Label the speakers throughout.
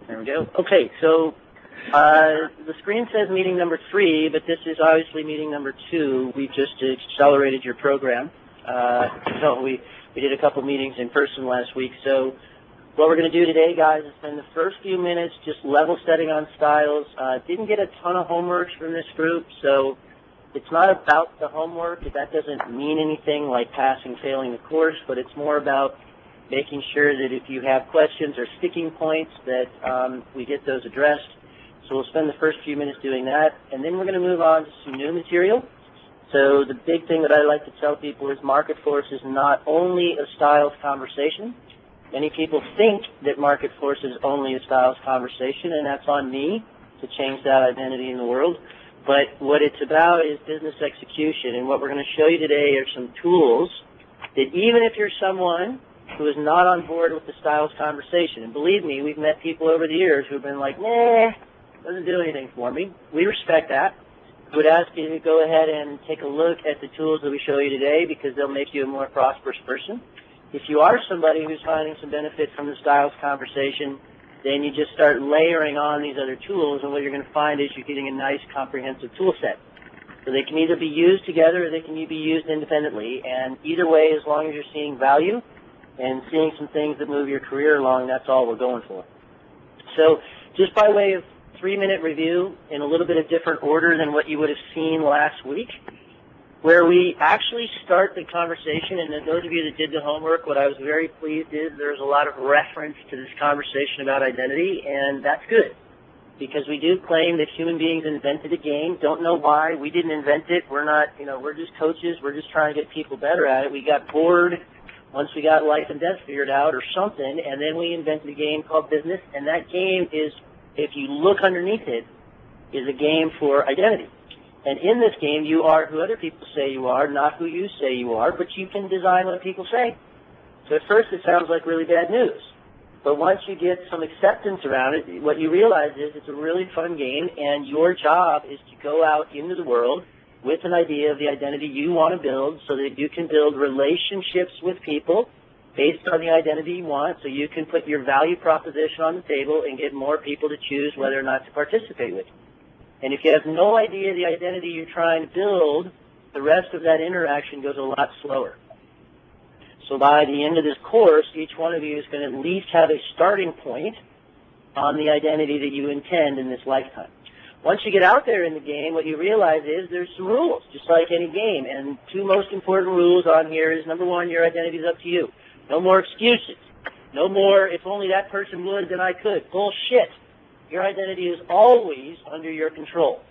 Speaker 1: There we go. Okay, so the screen says meeting number 3, but this is obviously meeting number 2. We just accelerated your program. So we did a couple meetings in person last week. So what we're going to do today, guys, is spend the first few minutes just level setting on styles. Didn't get a ton of homework from this group, so it's not about the homework. That doesn't mean anything like passing, failing the course, but it's more about making sure that if you have questions or sticking points that we get those addressed. So we'll spend the first few minutes doing that, and then we're going to move on to some new material. So the big thing that I like to tell people is Market Force is not only a styles conversation. Many people think that Market Force is only a styles conversation, and that's on me to change that identity in the world. But what it's about is business execution, and what we're going to show you today are some tools that even if you're someone who is not on board with the styles conversation, and believe me, we've met people over the years who have been like, nah, doesn't do anything for me. We respect that. I would ask you to go ahead and take a look at the tools that we show you today because they'll make you a more prosperous person. If you are somebody who's finding some benefit from the styles conversation, then you just start layering on these other tools, and what you're going to find is you're getting a nice comprehensive tool set. So they can either be used together or they can be used independently, and either way, as long as you're seeing value and seeing some things that move your career along, that's all we're going for. So just by way of 3-minute review in a little bit of different order than what you would have seen last week, where we actually start the conversation, and those of you that did the homework, what I was very pleased is there's a lot of reference to this conversation about identity, and that's good, because we do claim that human beings invented a game. Don't know why. We didn't invent it. We're not, we're just coaches. We're just trying to get people better at it. We got bored once we got life and death figured out or something, and then we invented a game called business, and that game is, if you look underneath it, is a game for identity. And in this game, you are who other people say you are, not who you say you are, but you can design what people say. So at first it sounds like really bad news. But once you get some acceptance around it, what you realize is it's a really fun game, and your job is to go out into the world with an idea of the identity you want to build so that you can build relationships with people based on the identity you want, so you can put your value proposition on the table and get more people to choose whether or not to participate with you. And if you have no idea the identity you're trying to build, the rest of that interaction goes a lot slower. So by the end of this course, each one of you is going to at least have a starting point on the identity that you intend in this lifetime. Once you get out there in the game, what you realize is there's some rules, just like any game. And 2 most important rules on here is, number 1, your identity is up to you. No more excuses. No more, if only that person would, then I could. Bullshit. Your identity is always under your control.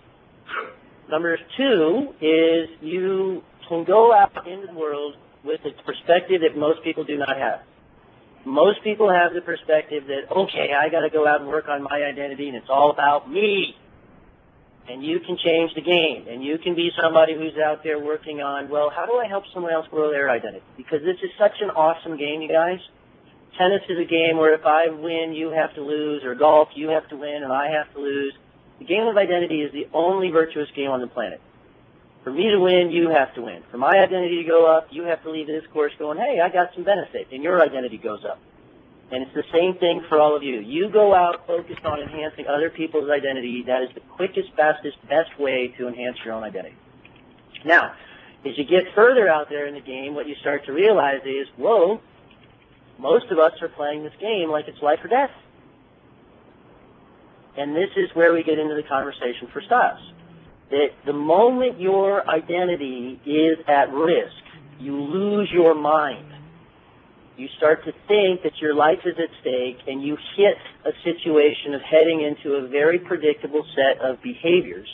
Speaker 1: Number 2 is you can go out into the world with a perspective that most people do not have. Most people have the perspective that, okay, I got to go out and work on my identity, and it's all about me. And you can change the game, and you can be somebody who's out there working on, well, how do I help someone else grow their identity? Because this is such an awesome game, you guys. Tennis is a game where if I win, you have to lose, or golf, you have to win, and I have to lose. The game of identity is the only virtuous game on the planet. For me to win, you have to win. For my identity to go up, you have to leave this course going, hey, I got some benefit, and your identity goes up. And it's the same thing for all of you. You go out focused on enhancing other people's identity. That is the quickest, fastest, best way to enhance your own identity. Now, as you get further out there in the game, what you start to realize is, whoa, most of us are playing this game like it's life or death. And this is where we get into the conversation for styles. That the moment your identity is at risk, you lose your mind. You start to think that your life is at stake, and you hit a situation of heading into a very predictable set of behaviors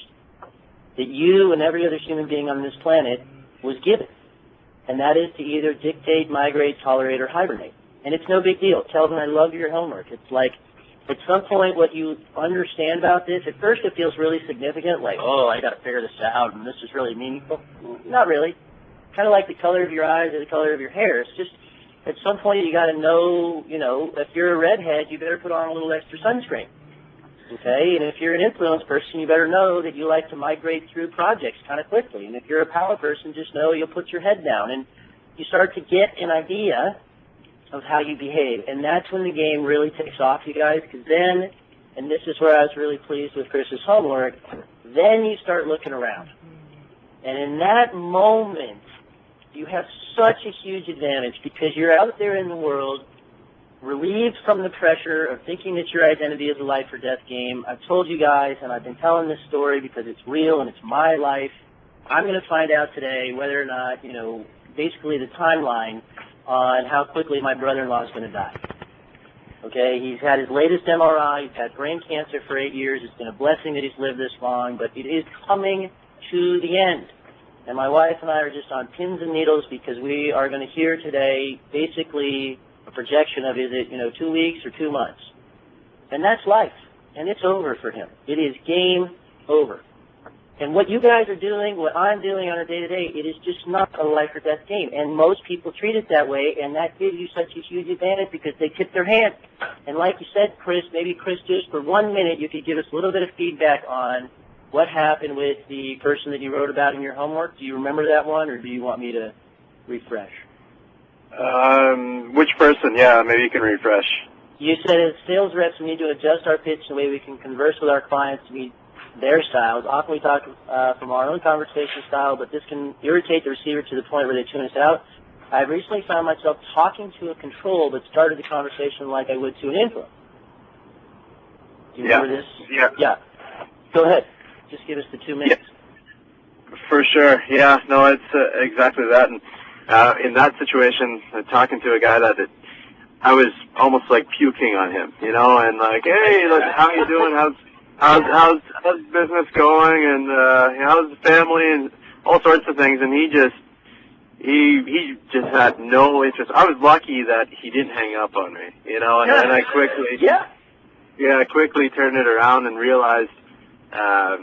Speaker 1: that you and every other human being on this planet was given. And that is to either dictate, migrate, tolerate, or hibernate. And it's no big deal. Kelvin, I love your homework. It's like, at some point, what you understand about this, at first it feels really significant, like, oh, I got to figure this out, and this is really meaningful. Not really. Kind of like the color of your eyes or the color of your hair. It's just, at some point, you got to know, if you're a redhead, you better put on a little extra sunscreen. Okay? And if you're an influence person, you better know that you like to migrate through projects kind of quickly. And if you're a power person, just know you'll put your head down. And you start to get an idea of how you behave. And that's when the game really takes off, you guys, because then and this is where I was really pleased with Chris's homework, then you start looking around. And in that moment, you have such a huge advantage because you're out there in the world, relieved from the pressure of thinking that your identity is a life or death game. I've told you guys, and I've been telling this story because it's real and it's my life. I'm going to find out today whether or not, basically the timeline on how quickly my brother-in-law is going to die. Okay, he's had his latest MRI. He's had brain cancer for 8 years. It's been a blessing that he's lived this long, but it is coming to the end. And my wife and I are just on pins and needles because we are going to hear today basically a projection of, is it, 2 weeks or 2 months? And that's life. And it's over for him. It is game over. And what you guys are doing, what I'm doing on a day-to-day, it is just not a life or death game. And most people treat it that way, and that gives you such a huge advantage because they tip their hand. And like you said, Chris, maybe Chris, just for 1 minute, you could give us a little bit of feedback on what happened with the person that you wrote about in your homework. Do you remember that one, or do you want me to refresh?
Speaker 2: Which person? Yeah, maybe you can refresh.
Speaker 1: You said as sales reps, we need to adjust our pitch the way we can converse with our clients to meet their styles. Often we talk from our own conversation style, but this can irritate the receiver to the point where they tune us out. I've recently found myself talking to a control but started the conversation like I would to an influence. Do you remember this? Yeah. Go ahead. Just give us the 2 minutes.
Speaker 2: Yeah. For sure. Yeah, no, it's exactly that. And in that situation, talking to a guy that I was almost like puking on him, and like, hey, look, how you doing? How's business going, and how's the family, and all sorts of things. And he just had no interest. I was lucky that he didn't hang up on me, and then I quickly turned it around and realized that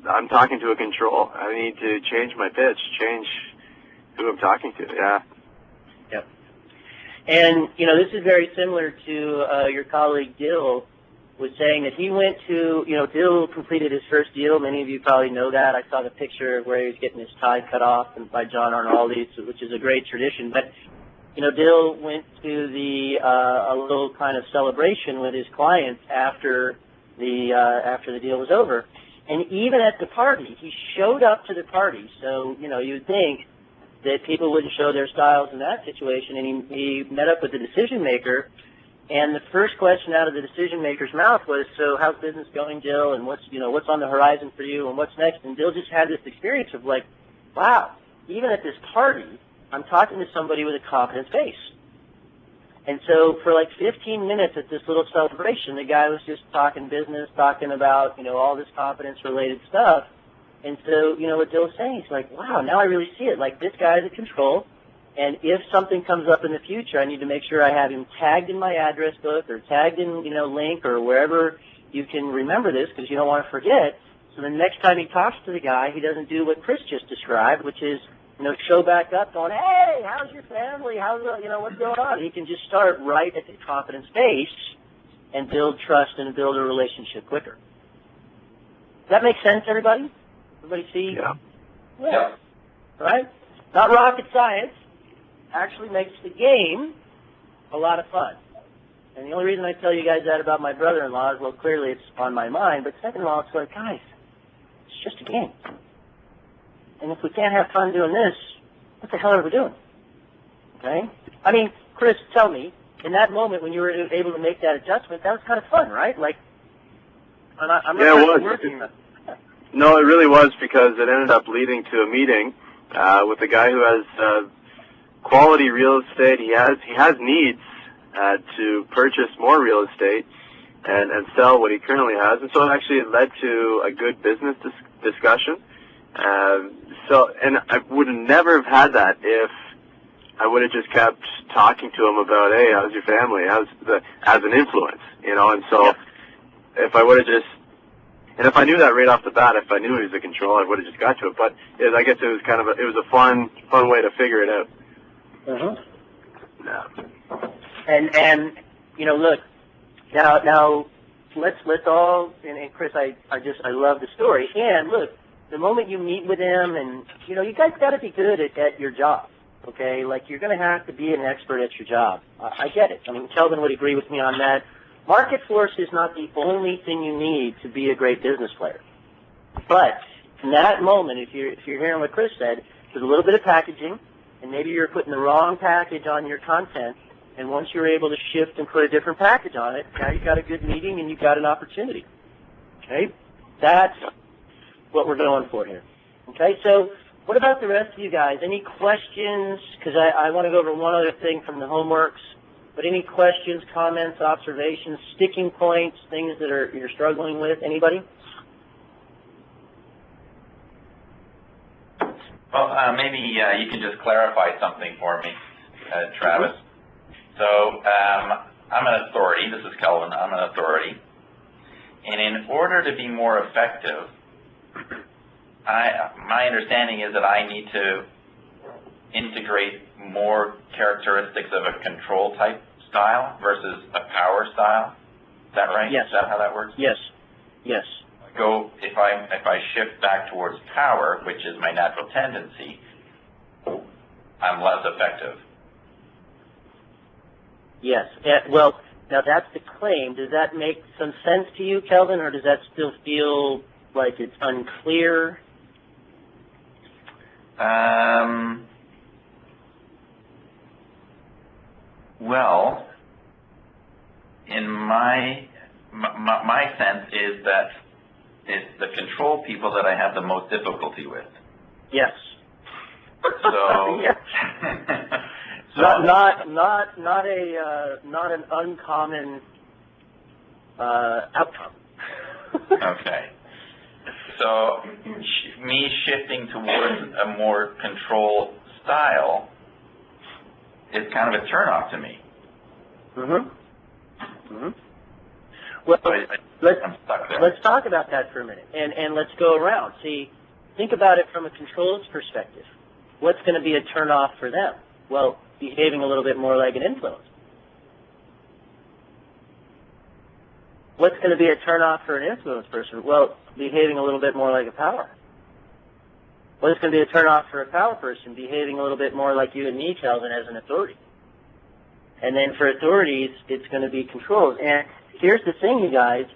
Speaker 2: I'm talking to a control. I need to change my pitch, change who I'm talking to. Yeah.
Speaker 1: Yep. And this is very similar to your colleague Dill was saying that he went to, Dill completed his first deal. Many of you probably know that. I saw the picture of where he was getting his tie cut off by John Arnaldi, which is a great tradition. But, Dill went to a little kind of celebration with his clients after the deal was over. And even at the party, he showed up to the party. So, you would think that people wouldn't show their styles in that situation. And he met up with the decision maker. And the first question out of the decision maker's mouth was, so how's business going, Dill? And what's on the horizon for you? And what's next? And Dill just had this experience of like, wow, even at this party, I'm talking to somebody with a confident face. And so for like 15 minutes at this little celebration, the guy was just talking business, talking about, all this confidence-related stuff. And so, what Dill's saying, he's like, wow, now I really see it. Like, this guy's in control. And if something comes up in the future, I need to make sure I have him tagged in my address book or tagged in, Link or wherever you can remember this because you don't want to forget. So the next time he talks to the guy, he doesn't do what Chris just described, which is, show back up going, hey, how's your family? How's, what's going on? He can just start right at the confidence base and build trust and build a relationship quicker. Does that make sense, everybody? Everybody see? Yeah. Right? Not rocket science. Actually makes the game a lot of fun. And the only reason I tell you guys that about my brother-in-law is, well, clearly it's on my mind, but second of all, it's like, guys, it's just a game. And if we can't have fun doing this, what the hell are we doing? Okay? I mean, Chris, tell me, in that moment when you were able to make that adjustment, that was kind of fun, right? Like, I'm not
Speaker 2: it was. No, it really was because it ended up leading to a meeting with a guy who has quality real estate. He has needs to purchase more real estate and sell what he currently has, and so it led to a good business discussion. And I would never have had that if I would have just kept talking to him about, hey, how's your family? As an influence, And so if I would have just, and if I knew that right off the bat, if I knew he was a control, I would have just got to it. But I guess it was it was a fun way to figure it out.
Speaker 1: Yeah. And look, now let's all, and Chris, I love the story. And look, the moment you meet with him, and you guys got to be good at your job, okay? Like, you're going to have to be an expert at your job. I get it. I mean, Kelvin would agree with me on that. Market force is not the only thing you need to be a great business player. But in that moment, if you're hearing what Chris said, there's a little bit of packaging, and maybe you're putting the wrong package on your content, and once you're able to shift and put a different package on it, now you've got a good meeting and you've got an opportunity. Okay? That's what we're going for here. Okay? So what about the rest of you guys? Any questions? Because I want to go over one other thing from the homeworks. But any questions, comments, observations, sticking points, things that you're struggling with? Anybody?
Speaker 3: Well, maybe you can just clarify something for me, Travis. So I'm an authority. This is Kelvin. I'm an authority. And in order to be more effective, my understanding is that I need to integrate more characteristics of a control type style versus a power style. Is that right?
Speaker 1: Yes.
Speaker 3: Is that how that works?
Speaker 1: Yes. Yes.
Speaker 3: If I shift back towards power, which is my natural tendency, I'm less effective.
Speaker 1: Yes. Well, now that's the claim. Does that make some sense to you, Kelvin, or does that still feel like it's unclear?
Speaker 3: Well, in my sense is that it's the control people that I have the most difficulty with.
Speaker 1: Yes.
Speaker 3: So,
Speaker 1: yes.
Speaker 3: so
Speaker 1: not an uncommon outcome.
Speaker 3: okay. So me shifting towards a more control style is kind of a turnoff to me.
Speaker 1: Well,
Speaker 3: I'm stuck there.
Speaker 1: let's talk about that for a minute, and let's go around. See, think about it from a controls perspective. What's going to be a turnoff for them? Well, behaving a little bit more like an influence. What's going to be a turnoff for an influence person? Well, behaving a little bit more like a power. What's going to be a turnoff for a power person? Behaving a little bit more like you and me, Kelvin, as an authority. And then for authorities, it's going to be controls. And here's the thing, you guys.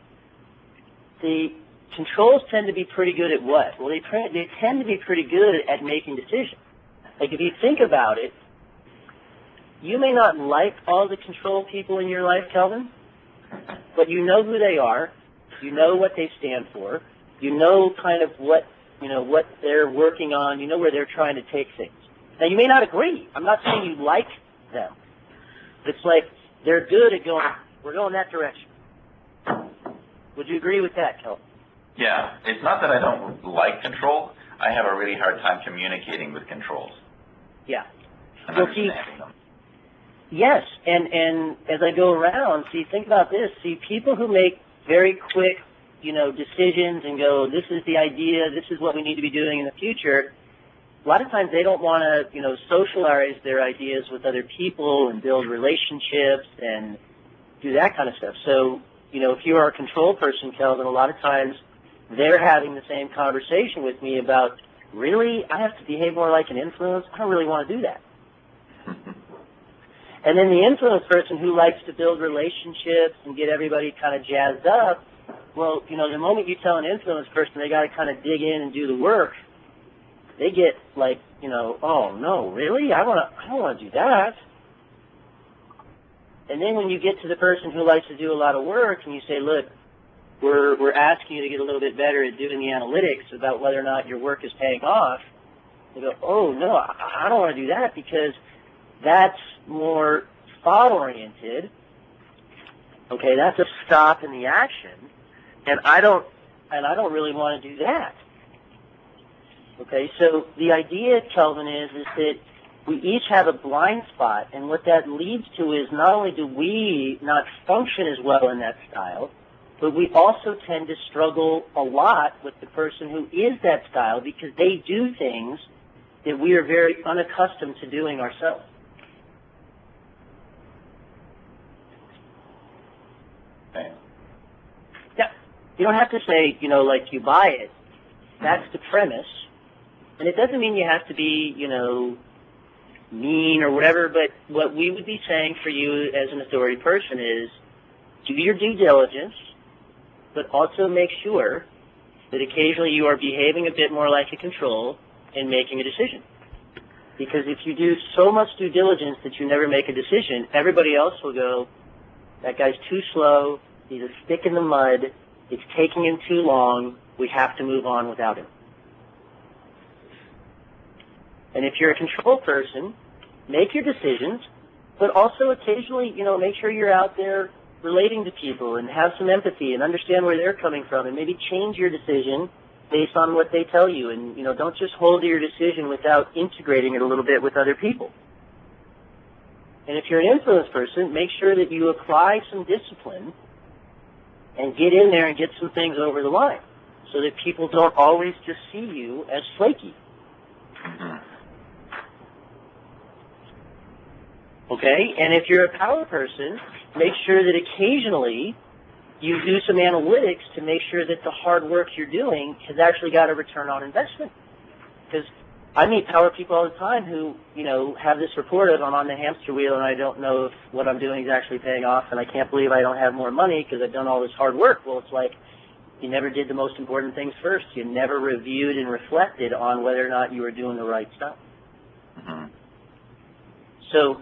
Speaker 1: The controls tend to be pretty good at what? Well, they tend to be pretty good at making decisions. Like, if you think about it, you may not like all the control people in your life, Kelvin, but you know who they are. You know what they stand for. You know kind of what they're working on. You know where they're trying to take things. Now, you may not agree. I'm not saying you like them. But it's like they're good at going, we're going that direction. Would you agree with that, Kelvin?
Speaker 3: Yeah. It's not that I don't like control. I have a really hard time communicating with controls.
Speaker 1: Yeah.
Speaker 3: And
Speaker 1: Well,
Speaker 3: understanding them.
Speaker 1: Yes, and as I go around, think about this. People who make very quick, decisions and go, this is the idea, this is what we need to be doing in the future, a lot of times they don't want to, socialize their ideas with other people and build relationships and do that kind of stuff. So, if you are a control person, Kelvin, a lot of times they're having the same conversation with me about, really, I have to behave more like an influence? I don't really want to do that. And then the influence person who likes to build relationships and get everybody kind of jazzed up, well, the moment you tell an influence person they got to kind of dig in and do the work, they get like, oh no, really? I don't want to do that. And then when you get to the person who likes to do a lot of work and you say, look, we're asking you to get a little bit better at doing the analytics about whether or not your work is paying off, they go, oh no, I don't want to do that because that's more thought-oriented. Okay, that's a stop in the action, and I don't really want to do that. Okay, so the idea, Kelvin, is that we each have a blind spot, and what that leads to is not only do we not function as well in that style, but we also tend to struggle a lot with the person who is that style because they do things that we are very unaccustomed to doing ourselves.
Speaker 3: Okay.
Speaker 1: Yeah, you don't have to say, like you buy it. That's the premise. And it doesn't mean you have to be, mean or whatever, but what we would be saying for you as an authority person is, do your due diligence, but also make sure that occasionally you are behaving a bit more like a control and making a decision. Because if you do so much due diligence that you never make a decision, everybody else will go, that guy's too slow, he's a stick in the mud, it's taking him too long, we have to move on without him. And if you're a control person, make your decisions, but also occasionally, make sure you're out there relating to people and have some empathy and understand where they're coming from and maybe change your decision based on what they tell you. And, don't just hold to your decision without integrating it a little bit with other people. And if you're an influence person, make sure that you apply some discipline and get in there and get some things over the line so that people don't always just see you as flaky. Okay? And if you're a power person, make sure that occasionally you do some analytics to make sure that the hard work you're doing has actually got a return on investment. Because I meet power people all the time who, have this report of I'm on the hamster wheel and I don't know if what I'm doing is actually paying off and I can't believe I don't have more money because I've done all this hard work. Well, it's like you never did the most important things first. You never reviewed and reflected on whether or not you were doing the right stuff.
Speaker 3: Mm-hmm.
Speaker 1: So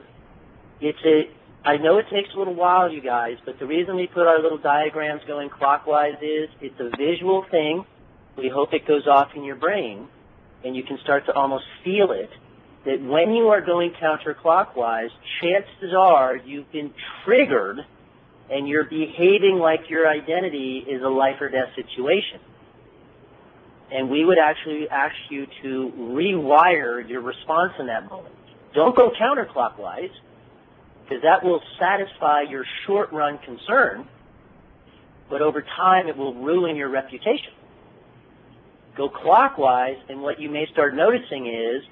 Speaker 1: I know it takes a little while, you guys, but the reason we put our little diagrams going clockwise is it's a visual thing. We hope it goes off in your brain, and you can start to almost feel it, that when you are going counterclockwise, chances are you've been triggered and you're behaving like your identity is a life or death situation. And we would actually ask you to rewire your response in that moment. Don't go counterclockwise, because that will satisfy your short-run concern, but over time it will ruin your reputation. Go clockwise, and what you may start noticing is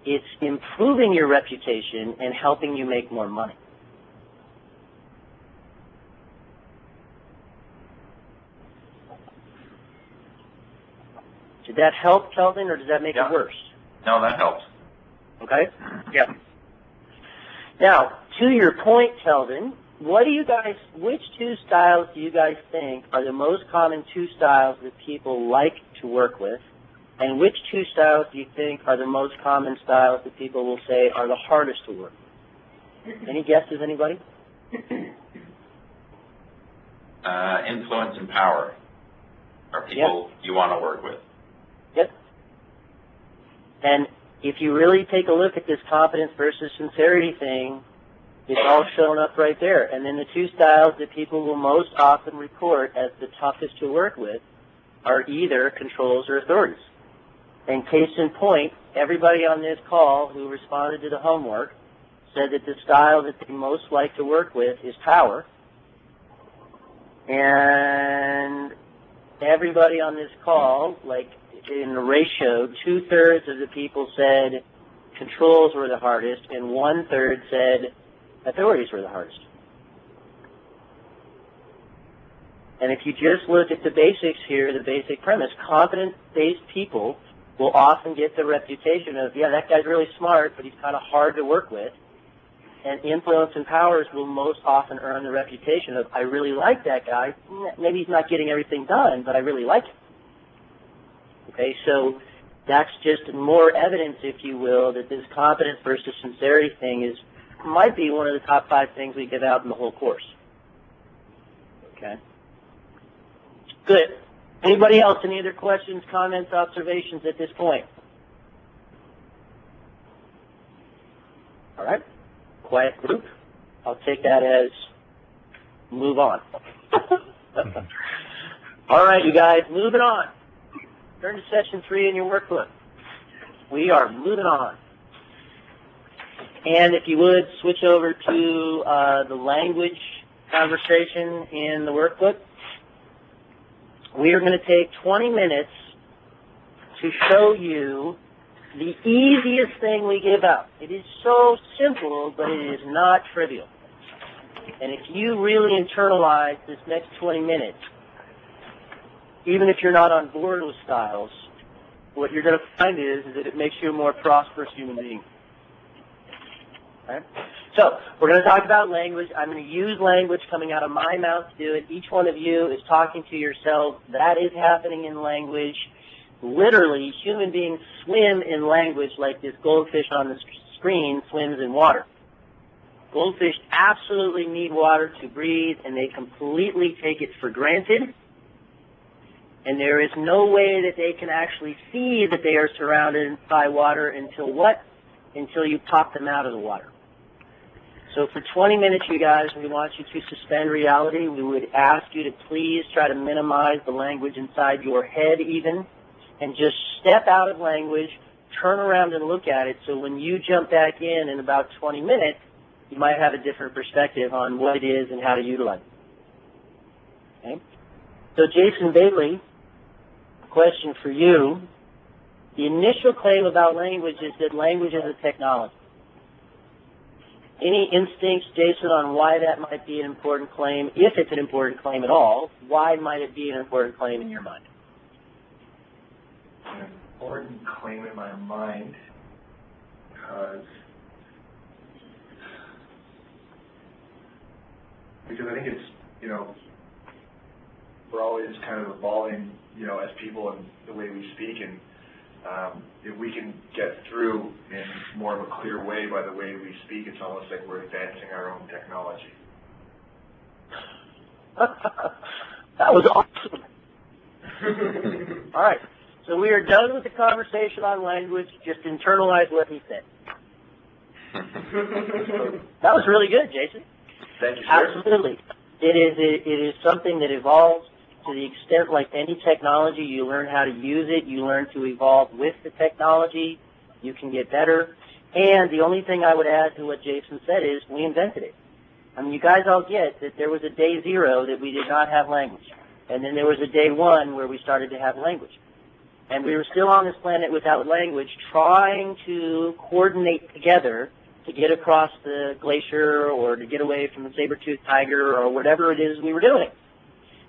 Speaker 1: it's improving your reputation and helping you make more money. Did that help, Kelvin, or does that make it worse?
Speaker 3: No, that helps.
Speaker 1: Okay? Yeah. Now, to your point, Kelvin, which two styles do you guys think are the most common two styles that people like to work with? And which two styles do you think are the most common styles that people will say are the hardest to work with? Any guesses, anybody?
Speaker 3: Influence and power are people you want to work with.
Speaker 1: Yep. And if you really take a look at this competence versus sincerity thing, it's all shown up right there. And then the two styles that people will most often report as the toughest to work with are either controls or authorities. And case in point, everybody on this call who responded to the homework said that the style that they most like to work with is power. And everybody on this call, like in the ratio, 2/3 of the people said controls were the hardest, and 1/3 said authorities were the hardest. And if you just look at the basics here, the basic premise, competence-based people will often get the reputation of, yeah, that guy's really smart, but he's kind of hard to work with. And influence and powers will most often earn the reputation of, I really like that guy. Maybe he's not getting everything done, but I really like him. Okay, so that's just more evidence, if you will, that this competence versus sincerity thing might be one of the top 5 things we give out in the whole course. Okay. Good. Anybody else? Any other questions, comments, observations at this point? All right. Quiet group. I'll take that as move on. All right, you guys, moving on. Turn to session 3 in your workbook. We are moving on. And if you would, switch over to the language conversation in the workbook. We are going to take 20 minutes to show you the easiest thing we give out. It is so simple, but it is not trivial. And if you really internalize this next 20 minutes, even if you're not on board with styles, what you're going to find is that it makes you a more prosperous human being. Right? So we're going to talk about language. I'm going to use language coming out of my mouth to do it. Each one of you is talking to yourself. That is happening in language. Literally, human beings swim in language like this goldfish on the screen swims in water. Goldfish absolutely need water to breathe, and they completely take it for granted. And there is no way that they can actually see that they are surrounded by water until what? Until you pop them out of the water. So for 20 minutes, you guys, we want you to suspend reality. We would ask you to please try to minimize the language inside your head even, and just step out of language, turn around and look at it, so when you jump back in about 20 minutes, you might have a different perspective on what it is and how to utilize it. Okay? So Jason Bailey, question for you. The initial claim about language is that language is a technology. Any instincts, Jason, on why that might be an important claim? If it's an important claim at all, why might it be an important claim in your mind?
Speaker 4: An important claim in my mind because I think it's, we're always kind of evolving, as people and the way we speak, and if we can get through in more of a clear way by the way we speak, it's almost like we're advancing our own technology.
Speaker 1: That was awesome. All right. So we are done with the conversation on language. Just internalize what he said. That was really good, Jason.
Speaker 4: Thank you, sir.
Speaker 1: Absolutely. It is something that evolves to the extent, like any technology, you learn how to use it, you learn to evolve with the technology, you can get better. And the only thing I would add to what Jason said is we invented it. I mean, you guys all get that there was a day zero that we did not have language. And then there was a day one where we started to have language. And we were still on this planet without language, trying to coordinate together to get across the glacier or to get away from the saber-toothed tiger or whatever it is we were doing.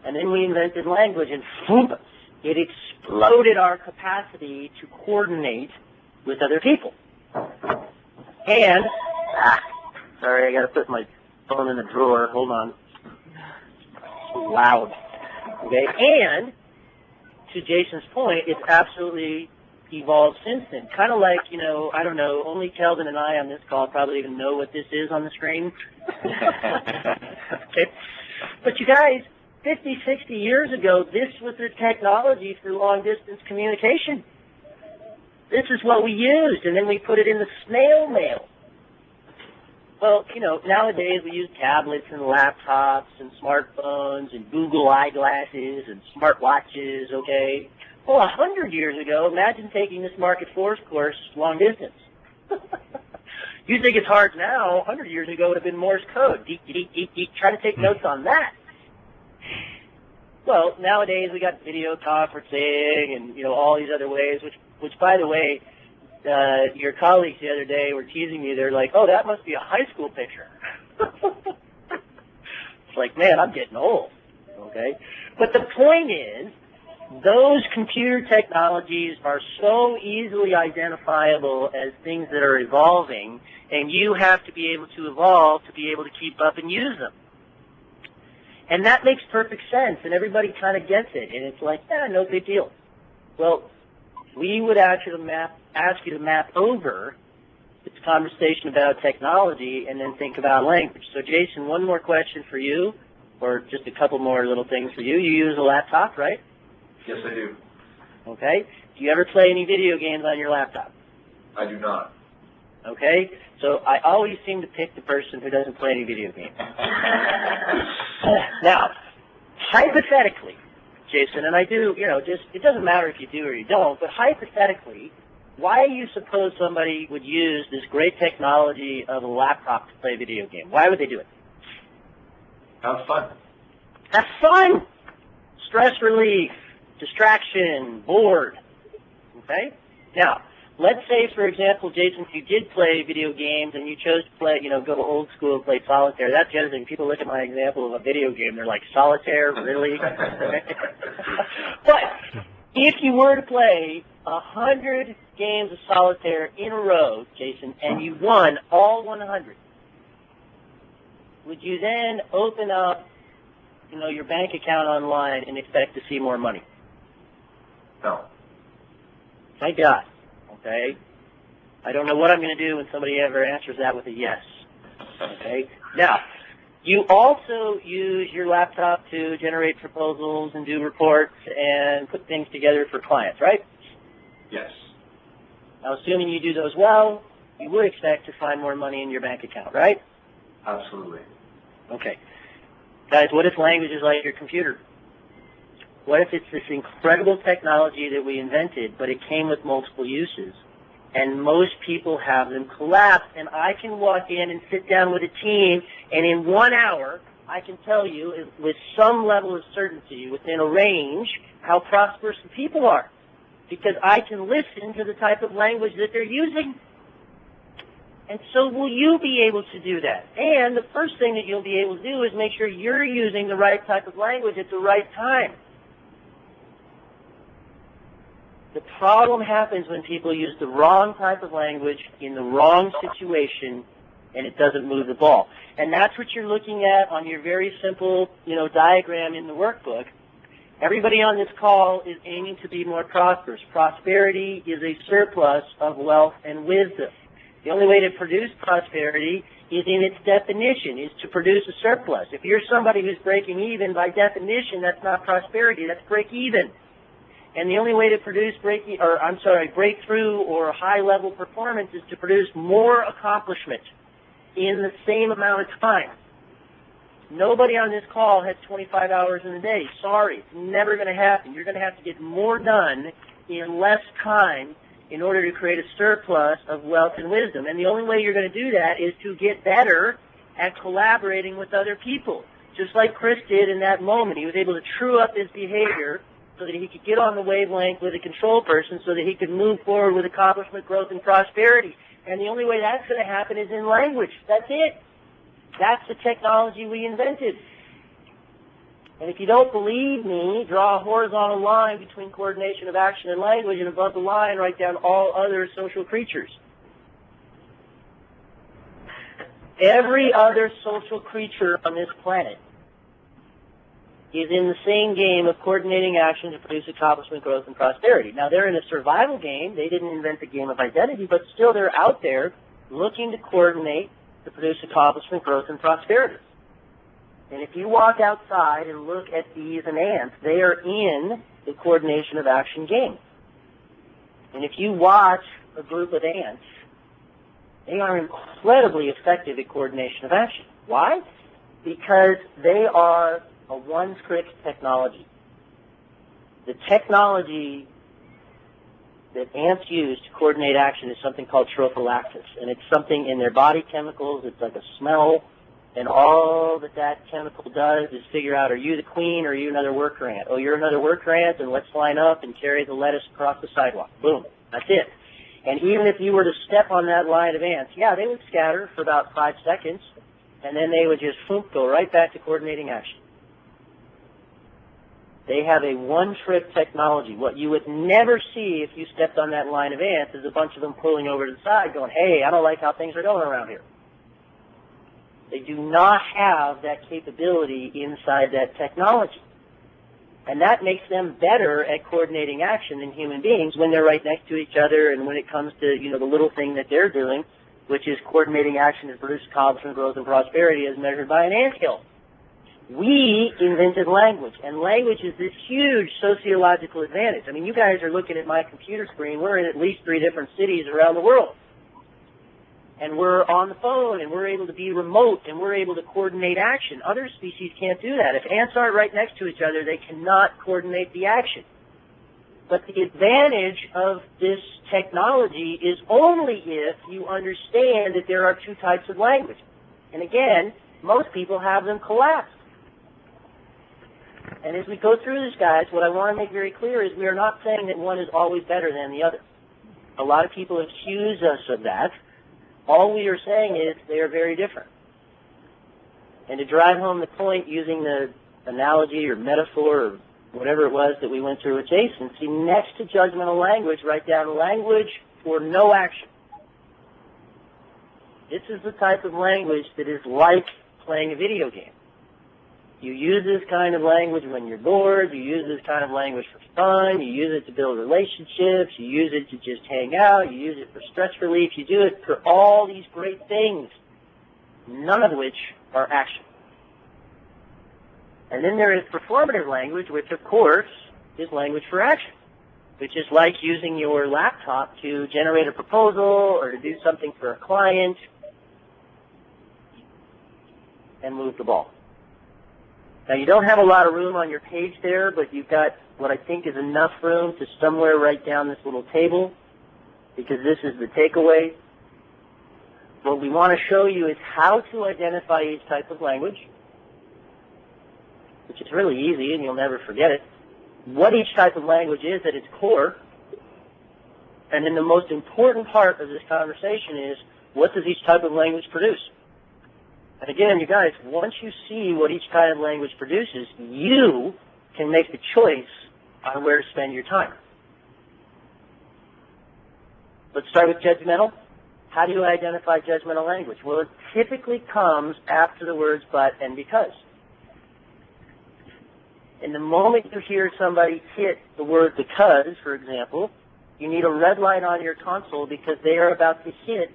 Speaker 1: And then we invented language, and whoop, it exploded our capacity to coordinate with other people. And, sorry, I got to put my phone in the drawer. Hold on. It's loud. Okay, and to Jason's point, it's absolutely evolved since then. Kind of like, I don't know, only Kelvin and I on this call probably even know what this is on the screen. Okay. But you guys, 50, 60 years ago, this was the technology for long-distance communication. This is what we used, and then we put it in the snail mail. Well, nowadays we use tablets and laptops and smartphones and Google eyeglasses and smartwatches, okay? Well, 100 years ago, imagine taking this market force course long distance. You think it's hard now. 100 years ago, it would have been Morse code. Try to take notes on that. Well, nowadays we got video conferencing and, all these other ways, which by the way, your colleagues the other day were teasing me. They're like, oh, that must be a high school picture. It's like, man, I'm getting old, okay? But the point is, those computer technologies are so easily identifiable as things that are evolving, and you have to be able to evolve to be able to keep up and use them. And that makes perfect sense, and everybody kind of gets it, and it's like, no big deal. Well, we would ask you to map over this conversation about technology and then think about language. So, Jason, one more question for you, or just a couple more little things for you. You use a laptop, right?
Speaker 4: Yes, I do.
Speaker 1: Okay. Do you ever play any video games on your laptop?
Speaker 4: I do not.
Speaker 1: Okay. So I always seem to pick the person who doesn't play any video games. Now, hypothetically, Jason, and I do, it doesn't matter if you do or you don't, but hypothetically, why do you suppose somebody would use this great technology of a laptop to play a video game? Why would they do it?
Speaker 4: Have fun.
Speaker 1: Have fun! Stress relief, distraction, bored. Okay? Now, let's say, for example, Jason, if you did play video games and you chose to play, go to old school and play solitaire, that's the other thing. People look at my example of a video game, they're like, solitaire, really? But if you were to play 100 games of solitaire in a row, Jason, and you won all 100, would you then open up, your bank account online and expect to see more money?
Speaker 4: No.
Speaker 1: Thank God. Okay? I don't know what I'm going to do when somebody ever answers that with a yes. Okay? Now, you also use your laptop to generate proposals and do reports and put things together for clients, right?
Speaker 4: Yes.
Speaker 1: Now, assuming you do those well, you would expect to find more money in your bank account, right?
Speaker 4: Absolutely.
Speaker 1: Okay. Guys, what if language is like your computer? What if it's this incredible technology that we invented, but it came with multiple uses, and most people have them collapsed, and I can walk in and sit down with a team, and in 1 hour, I can tell you with some level of certainty, within a range, how prosperous the people are, because I can listen to the type of language that they're using. And so will you be able to do that? And the first thing that you'll be able to do is make sure you're using the right type of language at the right time. The problem happens when people use the wrong type of language in the wrong situation, and it doesn't move the ball. And that's what you're looking at on your very simple, diagram in the workbook. Everybody on this call is aiming to be more prosperous. Prosperity is a surplus of wealth and wisdom. The only way to produce prosperity is in its definition, is to produce a surplus. If you're somebody who's breaking even, by definition, that's not prosperity, that's break even. And the only way to produce breakthrough or high-level performance is to produce more accomplishment in the same amount of time. Nobody on this call has 25 hours in a day. Sorry, it's never going to happen. You're going to have to get more done in less time in order to create a surplus of wealth and wisdom. And the only way you're going to do that is to get better at collaborating with other people. Just like Chris did in that moment. He was able to true up his behavior so that he could get on the wavelength with a control person so that he could move forward with accomplishment, growth, and prosperity. And the only way that's going to happen is in language. That's it. That's the technology we invented. And if you don't believe me, draw a horizontal line between coordination of action and language, and above the line, write down all other social creatures. Every other social creature on this planet is in the same game of coordinating action to produce accomplishment, growth, and prosperity. Now, they're in a survival game. They didn't invent the game of identity, but still they're out there looking to coordinate to produce accomplishment, growth, and prosperity. And if you walk outside and look at bees and ants, they are in the coordination of action game. And if you watch a group of ants, they are incredibly effective at coordination of action. Why? Because they are a one-trick technology. The technology that ants use to coordinate action is something called trophallaxis, and it's something in their body chemicals. It's like a smell, and all that chemical does is figure out, are you the queen or are you another worker ant? Oh, you're another worker ant, then let's line up and carry the lettuce across the sidewalk. Boom. That's it. And even if you were to step on that line of ants, yeah, they would scatter for about 5 seconds, and then they would just go right back to coordinating action. They have a one-trick technology. What you would never see if you stepped on that line of ants is a bunch of them pulling over to the side going, hey, I don't like how things are going around here. They do not have that capability inside that technology. And that makes them better at coordinating action than human beings when they're right next to each other and when it comes to, the little thing that they're doing, which is coordinating action to produce accomplishment, growth, and prosperity as measured by an anthill. We invented language, and language is this huge sociological advantage. I mean, you guys are looking at my computer screen. We're in at least 3 different cities around the world. And we're on the phone, and we're able to be remote, and we're able to coordinate action. Other species can't do that. If ants aren't right next to each other, they cannot coordinate the action. But the advantage of this technology is only if you understand that there are 2 types of language. And again, most people have them collapsed. And as we go through this, guys, what I want to make very clear is we are not saying that one is always better than the other. A lot of people accuse us of that. All we are saying is they are very different. And to drive home the point using the analogy or metaphor or whatever it was that we went through with Jason, see, next to judgmental language, write down language or no action. This is the type of language that is like playing a video game. You use this kind of language when you're bored. You use this kind of language for fun. You use it to build relationships. You use it to just hang out. You use it for stress relief. You do it for all these great things, none of which are action. And then there is performative language, which, of course, is language for action, which is like using your laptop to generate a proposal or to do something for a client and move the ball. Now, you don't have a lot of room on your page there, but you've got what I think is enough room to somewhere write down this little table, because this is the takeaway. What we want to show you is how to identify each type of language, which is really easy and you'll never forget it, what each type of language is at its core, and then the most important part of this conversation is, what does each type of language produce? And again, you guys, once you see what each kind of language produces, you can make the choice on where to spend your time. Let's start with judgmental. How do you identify judgmental language? Well, it typically comes after the words but and because. In the moment you hear somebody hit the word because, for example, you need a red light on your console because they are about to hit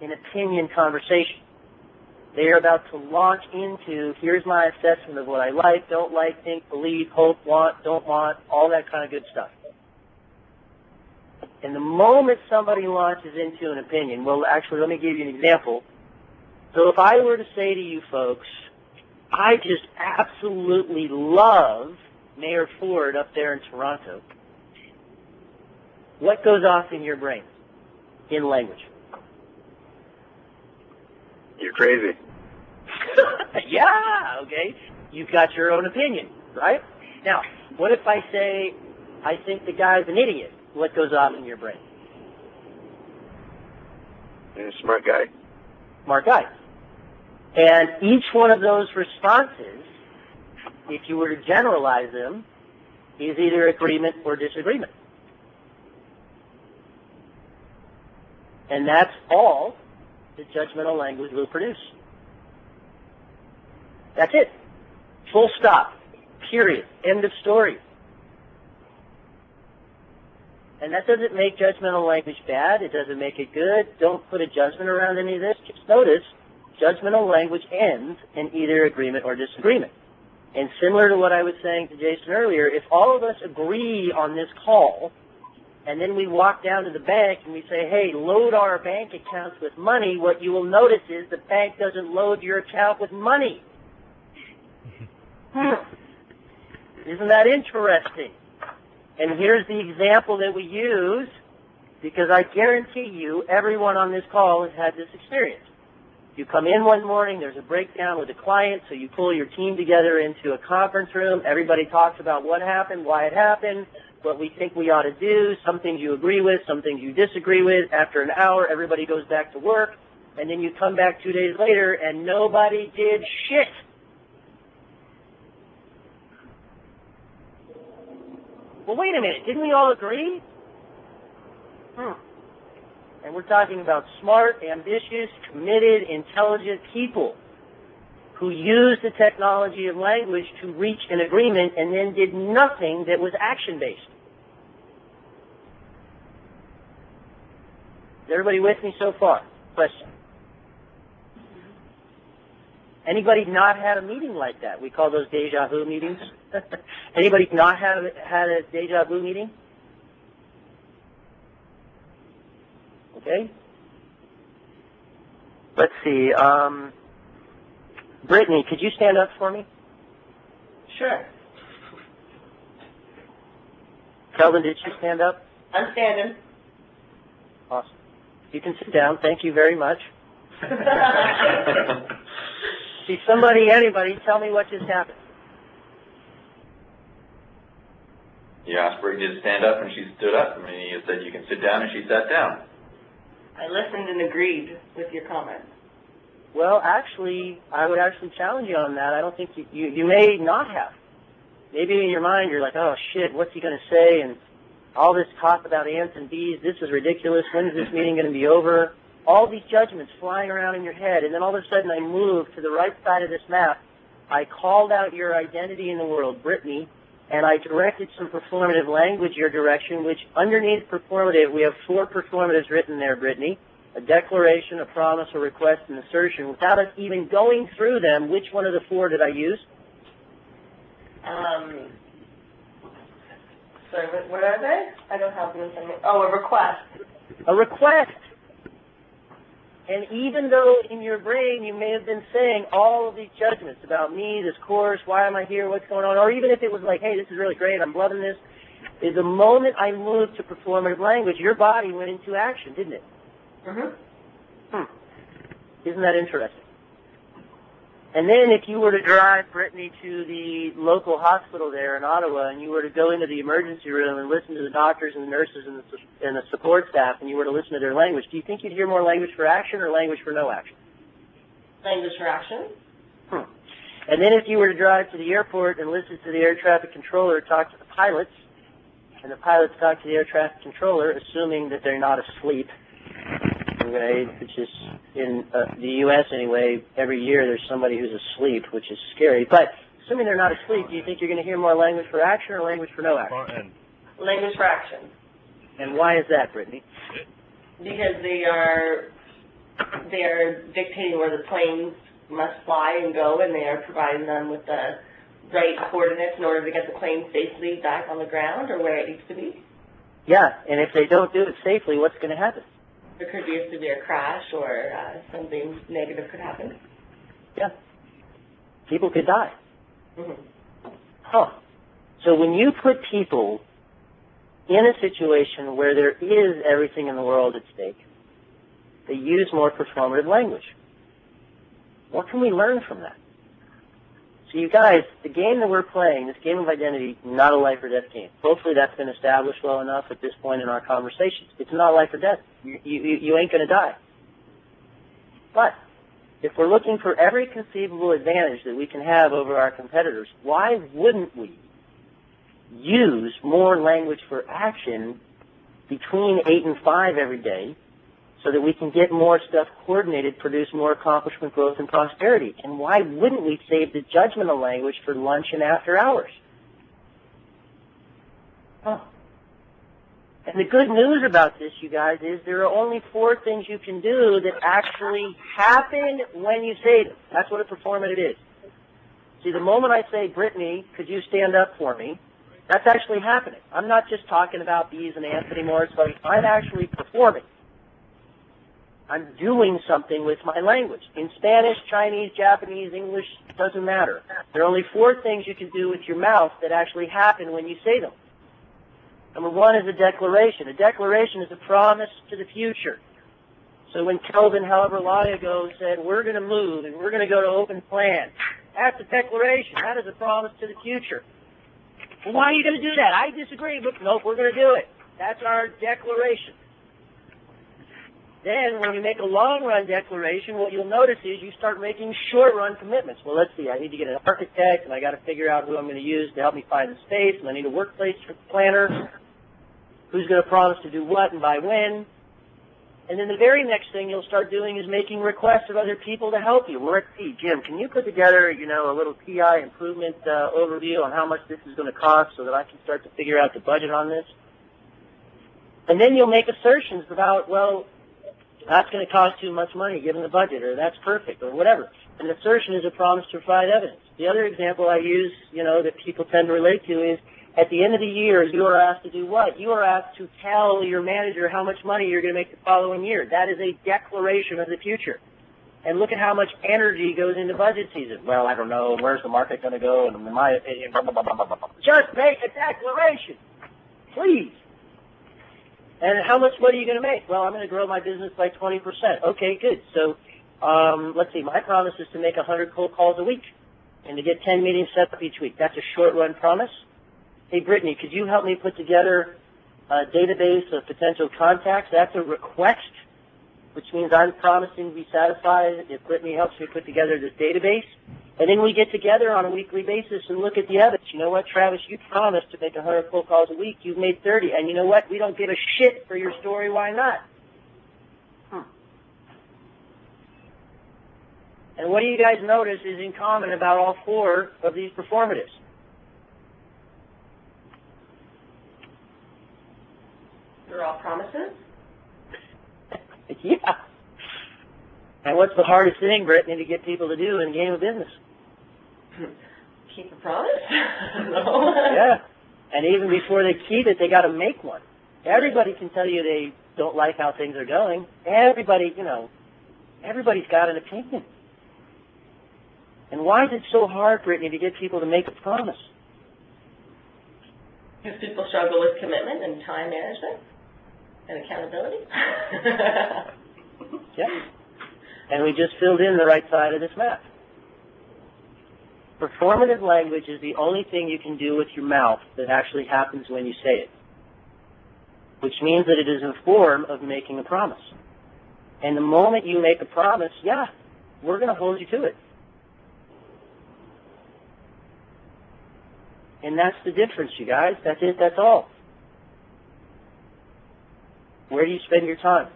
Speaker 1: an opinion conversation. They are about to launch into, here's my assessment of what I like, don't like, think, believe, hope, want, don't want, all that kind of good stuff. And the moment somebody launches into an opinion, well, actually, let me give you an example. So if I were to say to you folks, I just absolutely love Mayor Ford up there in Toronto, what goes off in your brain in language?
Speaker 2: You're crazy.
Speaker 1: Yeah, okay. You've got your own opinion, right? Now, what if I say, I think the guy's an idiot? What goes off in your brain?
Speaker 2: You're a smart guy.
Speaker 1: Smart guy. And each one of those responses, if you were to generalize them, is either agreement or disagreement. And that's all the judgmental language will produce. That's it. Full stop. Period. End of story. And that doesn't make judgmental language bad. It doesn't make it good. Don't put a judgment around any of this. Just notice, judgmental language ends in either agreement or disagreement. And similar to what I was saying to Jason earlier, if all of us agree on this call, and then we walk down to the bank and we say, hey, load our bank accounts with money, what you will notice is the bank doesn't load your account with money. Isn't that interesting? And here's the example that we use, because I guarantee you everyone on this call has had this experience. You come in one morning, there's a breakdown with a client, so you pull your team together into a conference room. Everybody talks about what happened, why it happened, what we think we ought to do, some things you agree with, some things you disagree with. After an hour, everybody goes back to work, and then you come back 2 days later, and nobody did shit. Well, wait a minute. Didn't we all agree? And we're talking about smart, ambitious, committed, intelligent people who used the technology of language to reach an agreement and then did nothing that was action-based. Is everybody with me so far? Question. Anybody not had a meeting like that? We call those deja vu meetings. Anybody not had a deja vu meeting? Okay. Let's see. Brittany, could you stand up for me?
Speaker 5: Sure.
Speaker 1: Kelvin, did you stand up?
Speaker 5: I'm standing.
Speaker 1: Awesome. You can sit down. Thank you very much. See, anybody, tell me what just happened.
Speaker 3: You asked Brittany to stand up and she stood up. I mean, you said you can sit down and she sat down.
Speaker 5: I listened and agreed with your comments.
Speaker 1: Well, actually, I would actually challenge you on that. I don't think you may not have. Maybe in your mind you're like, oh shit, what's he going to say? And all this talk about ants and bees, this is ridiculous, when's this meeting going to be over? All these judgments flying around in your head, and then all of a sudden I moved to the right side of this map. I called out your identity in the world, Brittany, and I directed some performative language your direction, which underneath performative, we have 4 performatives written there, Brittany. A declaration, a promise, a request, an assertion. Without us even going through them, which one of the 4 did I use?
Speaker 5: Sorry, what are they? I don't have them in front of me. Oh, a request.
Speaker 1: A request. And even though in your brain you may have been saying all of these judgments about me, this course, why am I here, what's going on, or even if it was like, hey, this is really great, I'm loving this, the moment I moved to performative language, your body went into action, didn't it?
Speaker 5: Mm-hmm.
Speaker 1: Isn't that interesting? And then if you were to drive Brittany to the local hospital there in Ottawa, and you were to go into the emergency room and listen to the doctors and the nurses and the support staff, and you were to listen to their language, do you think you'd hear more language for action or language for no action?
Speaker 5: Language for action.
Speaker 1: And then if you were to drive to the airport and listen to the air traffic controller talk to the pilots, and the pilots talk to the air traffic controller, assuming that they're not asleep, okay, which is in the U.S. anyway, every year there's somebody who's asleep, which is scary. But assuming they're not asleep, do you think you're going to hear more language for action or language for no action?
Speaker 5: Language for action.
Speaker 1: And why is that, Brittany?
Speaker 5: Because they are dictating where the planes must fly and go, and they are providing them with the right coordinates in order to get the plane safely back on the ground or where it needs to be.
Speaker 1: Yeah, and if they don't do it safely, what's going to happen?
Speaker 5: There could be a severe crash or something negative could happen.
Speaker 1: Yeah. People could die.
Speaker 5: Mm-hmm.
Speaker 1: Huh. So when you put people in a situation where there is everything in the world at stake, they use more performative language. What can we learn from that? So you guys, the game that we're playing, this game of identity, not a life or death game. Hopefully that's been established well enough at this point in our conversations. It's not life or death. You ain't going to die. But if we're looking for every conceivable advantage that we can have over our competitors, why wouldn't we use more language for action between 8 and 5 every day so that we can get more stuff coordinated, produce more accomplishment, growth, and prosperity? And why wouldn't we save the judgmental language for lunch and after hours? Huh. And the good news about this, you guys, is there are only 4 things you can do that actually happen when you say them. That's what a performative is. See, the moment I say, Brittany, could you stand up for me, that's actually happening. I'm not just talking about bees and ants anymore. It's like I'm actually performing. I'm doing something with my language. In Spanish, Chinese, Japanese, English, doesn't matter. There are only 4 things you can do with your mouth that actually happen when you say them. Number 1 is a declaration. A declaration is a promise to the future. So when Kelvin, however long ago, said, we're going to move and we're going to go to open plan, that's a declaration. That is a promise to the future. Well, why are you going to do that? I disagree, but nope, we're going to do it. That's our declaration. Then when you make a long-run declaration, what you'll notice is you start making short-run commitments. Well, let's see, I need to get an architect, and I got to figure out who I'm going to use to help me find the space, and I need a workplace planner, who's going to promise to do what and by when. And then the very next thing you'll start doing is making requests of other people to help you. Well, let's see, Jim, can you put together, a little TI improvement overview on how much this is going to cost so that I can start to figure out the budget on this? And then you'll make assertions about, well, that's going to cost too much money given the budget, or that's perfect, or whatever. An assertion is a promise to provide evidence. The other example I use, that people tend to relate to is at the end of the year, you are asked to do what? You are asked to tell your manager how much money you're going to make the following year. That is a declaration of the future. And look at how much energy goes into budget season. Well, I don't know. Where's the market going to go? And in my opinion, blah, blah, blah, blah, blah, blah. Just make a declaration, please. And how much money are you going to make? Well, I'm going to grow my business by 20%. Okay, good. So let's see. My promise is to make 100 cold calls a week and to get 10 meetings set up each week. That's a short-run promise. Hey, Brittany, could you help me put together a database of potential contacts? That's a request, which means I'm promising to be satisfied if Brittany helps me put together this database. And then we get together on a weekly basis and look at the evidence. You know what, Travis, you promised to make 100 cold calls a week. You've made 30. And you know what? We don't give a shit for your story. Why not? And what do you guys notice is in common about all 4 of these performatives?
Speaker 5: They're all promises?
Speaker 1: Yeah. And what's the hardest thing, Brittany, to get people to do in a game of business?
Speaker 5: Keep a promise? No.
Speaker 1: Yeah. And even before they keep it, they got to make one. Everybody can tell you they don't like how things are going. Everybody, everybody's got an opinion. And why is it so hard, Brittany, to get people to make a promise?
Speaker 5: Because people struggle with commitment and time management and accountability.
Speaker 1: Yeah. And we just filled in the right side of this map. Performative language is the only thing you can do with your mouth that actually happens when you say it, which means that it is a form of making a promise. And the moment you make a promise, yeah, we're going to hold you to it. And that's the difference, you guys. That's it. That's all. Where do you spend your time?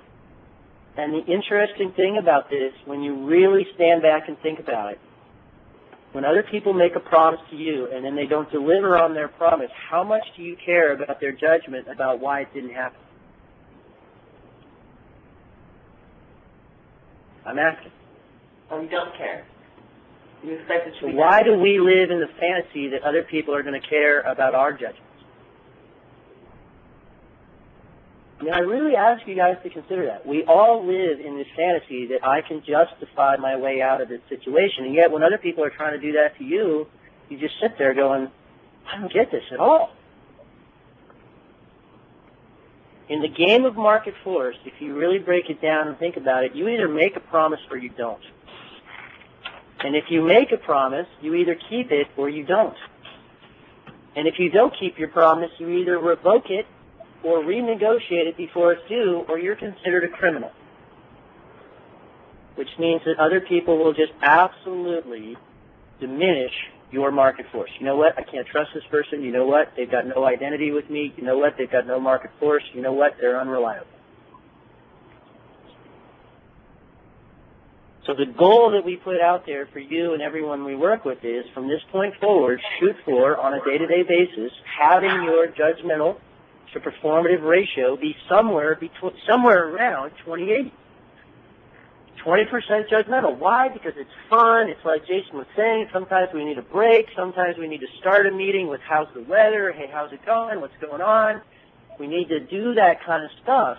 Speaker 1: And the interesting thing about this, when you really stand back and think about it, when other people make a promise to you and then they don't deliver on their promise, how much do you care about their judgment about why it didn't happen? I'm asking.
Speaker 5: Oh, you don't care. You expect it to be
Speaker 1: Why do we live in the fantasy that other people are going to care about our judgments? I mean, I really ask you guys to consider that. We all live in this fantasy that I can justify my way out of this situation, and yet when other people are trying to do that to you, you just sit there going, I don't get this at all. In the game of market force, if you really break it down and think about it, you either make a promise or you don't. And if you make a promise, you either keep it or you don't. And if you don't keep your promise, you either revoke it or renegotiate it before it's due, or you're considered a criminal. Which means that other people will just absolutely diminish your market force. You know what? I can't trust this person. You know what? They've got no identity with me. You know what? They've got no market force. You know what? They're unreliable. So the goal that we put out there for you and everyone we work with is, from this point forward, shoot for, on a day-to-day basis, having your judgmental to performative ratio be somewhere around 20/80. 20% judgmental. Why? Because it's fun. It's like Jason was saying, sometimes we need a break. Sometimes we need to start a meeting with how's the weather? Hey, how's it going? What's going on? We need to do that kind of stuff.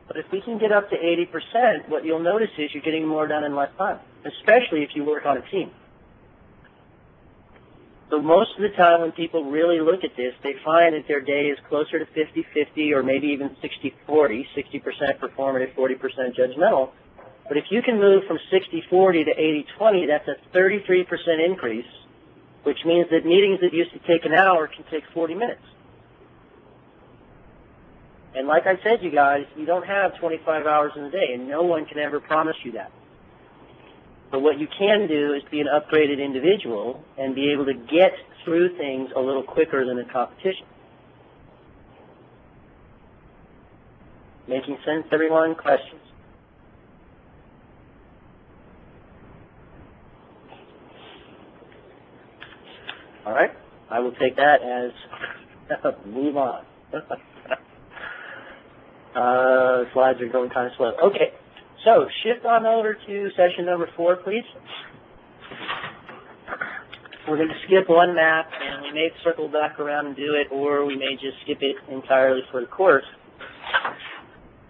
Speaker 1: But if we can get up to 80%, what you'll notice is you're getting more done in less time, especially if you work on a team. So most of the time when people really look at this, they find that their day is closer to 50-50 or maybe even 60-40, 60% performative, 40% judgmental. But if you can move from 60-40 to 80-20, that's a 33% increase, which means that meetings that used to take an hour can take 40 minutes. And like I said, you guys, you don't have 25 hours in a day, and no one can ever promise you that. But what you can do is be an upgraded individual and be able to get through things a little quicker than the competition. Making sense, everyone? Questions? All right. I will take that as move on. Slides are going kind of slow. Okay. So, shift on over to session number 4, please. We're going to skip one map, and we may circle back around and do it, or we may just skip it entirely for the course.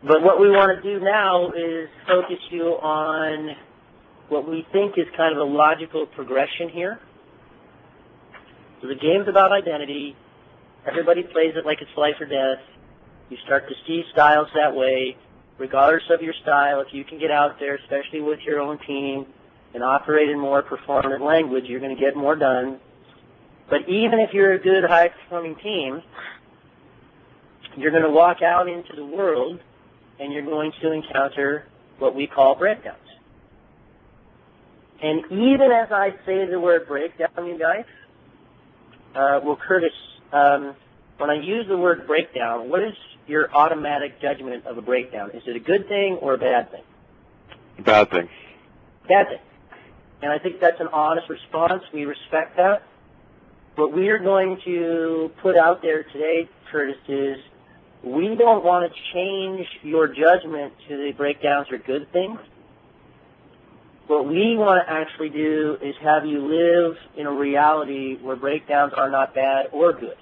Speaker 1: But what we want to do now is focus you on what we think is kind of a logical progression here. So the game's about identity. Everybody plays it like it's life or death. You start to see styles that way. Regardless of your style, if you can get out there, especially with your own team, and operate in more performative language, you're going to get more done. But even if you're a good, high-performing team, you're going to walk out into the world, and you're going to encounter what we call breakdowns. And even as I say the word breakdown, you guys, well, Curtis, when I use the word breakdown, what is your automatic judgment of a breakdown? Is it a good thing or a bad thing?
Speaker 2: Bad thing.
Speaker 1: Bad thing. And I think that's an honest response. We respect that. What we are going to put out there today, Curtis, is we don't want to change your judgment to the breakdowns are good things. What we want to actually do is have you live in a reality where breakdowns are not bad or good.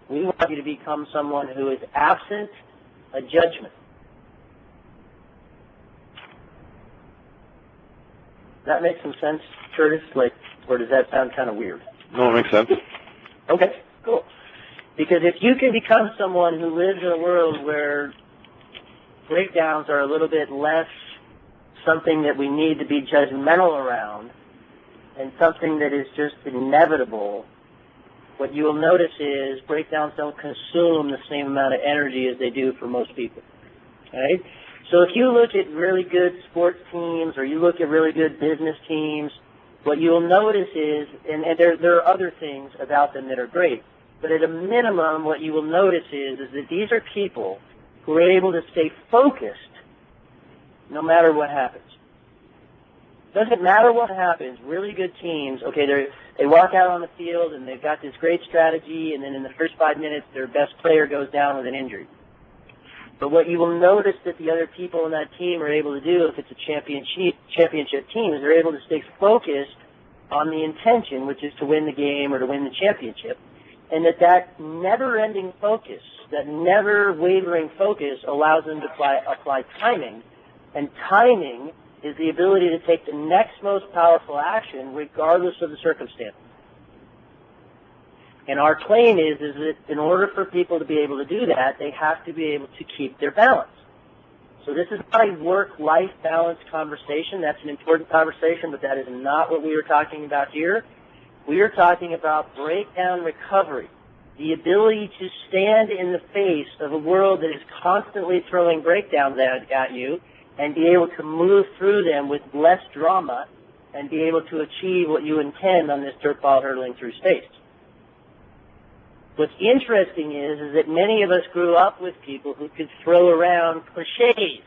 Speaker 1: We want you to become someone who is absent a judgment. That makes some sense, Curtis? Or does that sound kind of weird?
Speaker 2: No, it makes sense.
Speaker 1: Okay, cool. Because if you can become someone who lives in a world where breakdowns are a little bit less something that we need to be judgmental around and something that is just inevitable, what you will notice is breakdowns don't consume the same amount of energy as they do for most people. Okay? So if you look at really good sports teams or you look at really good business teams, what you'll notice is, and there are other things about them that are great, but at a minimum what you will notice is that these are people who are able to stay focused no matter what happens. Doesn't matter what happens, really good teams, okay, they walk out on the field and they've got this great strategy, and then in the first 5 minutes their best player goes down with an injury. But what you will notice that the other people in that team are able to do, if it's a championship team, is they're able to stay focused on the intention, which is to win the game or to win the championship, and that never-ending focus, that never-wavering focus allows them to apply timing, and timing is the ability to take the next most powerful action regardless of the circumstance. And our claim is that in order for people to be able to do that, they have to be able to keep their balance. So this is not a work-life balance conversation. That's an important conversation, but that is not what we were talking about here. We are talking about breakdown recovery, the ability to stand in the face of a world that is constantly throwing breakdowns at you and be able to move through them with less drama and be able to achieve what you intend on this dirt ball hurtling through space. What's interesting is that many of us grew up with people who could throw around cliches.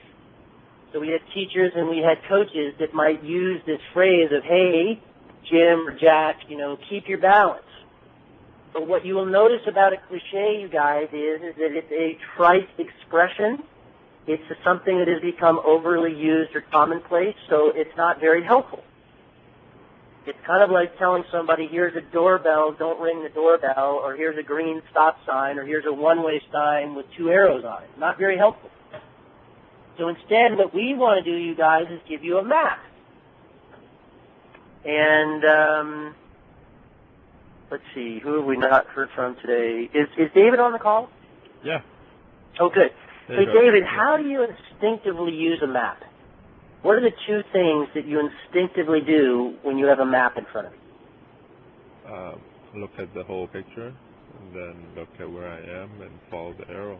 Speaker 1: So we had teachers and we had coaches that might use this phrase of, hey, Jim or Jack, keep your balance. But what you will notice about a cliche, you guys, is that it's a trite expression. It's something that has become overly used or commonplace, so it's not very helpful. It's kind of like telling somebody, here's a doorbell, don't ring the doorbell, or here's a green stop sign, or here's a one-way sign with 2 arrows on it. Not very helpful. So instead, what we want to do, you guys, is give you a map. And let's see, who have we not heard from today? Is David on the call?
Speaker 6: Yeah.
Speaker 1: Oh, good.
Speaker 6: There
Speaker 1: So
Speaker 6: you go.
Speaker 1: David, how do you instinctively use a map? What are the 2 things that you instinctively do when you have a map in front of you?
Speaker 6: Look at the whole picture, and then look at where I am and follow the arrow.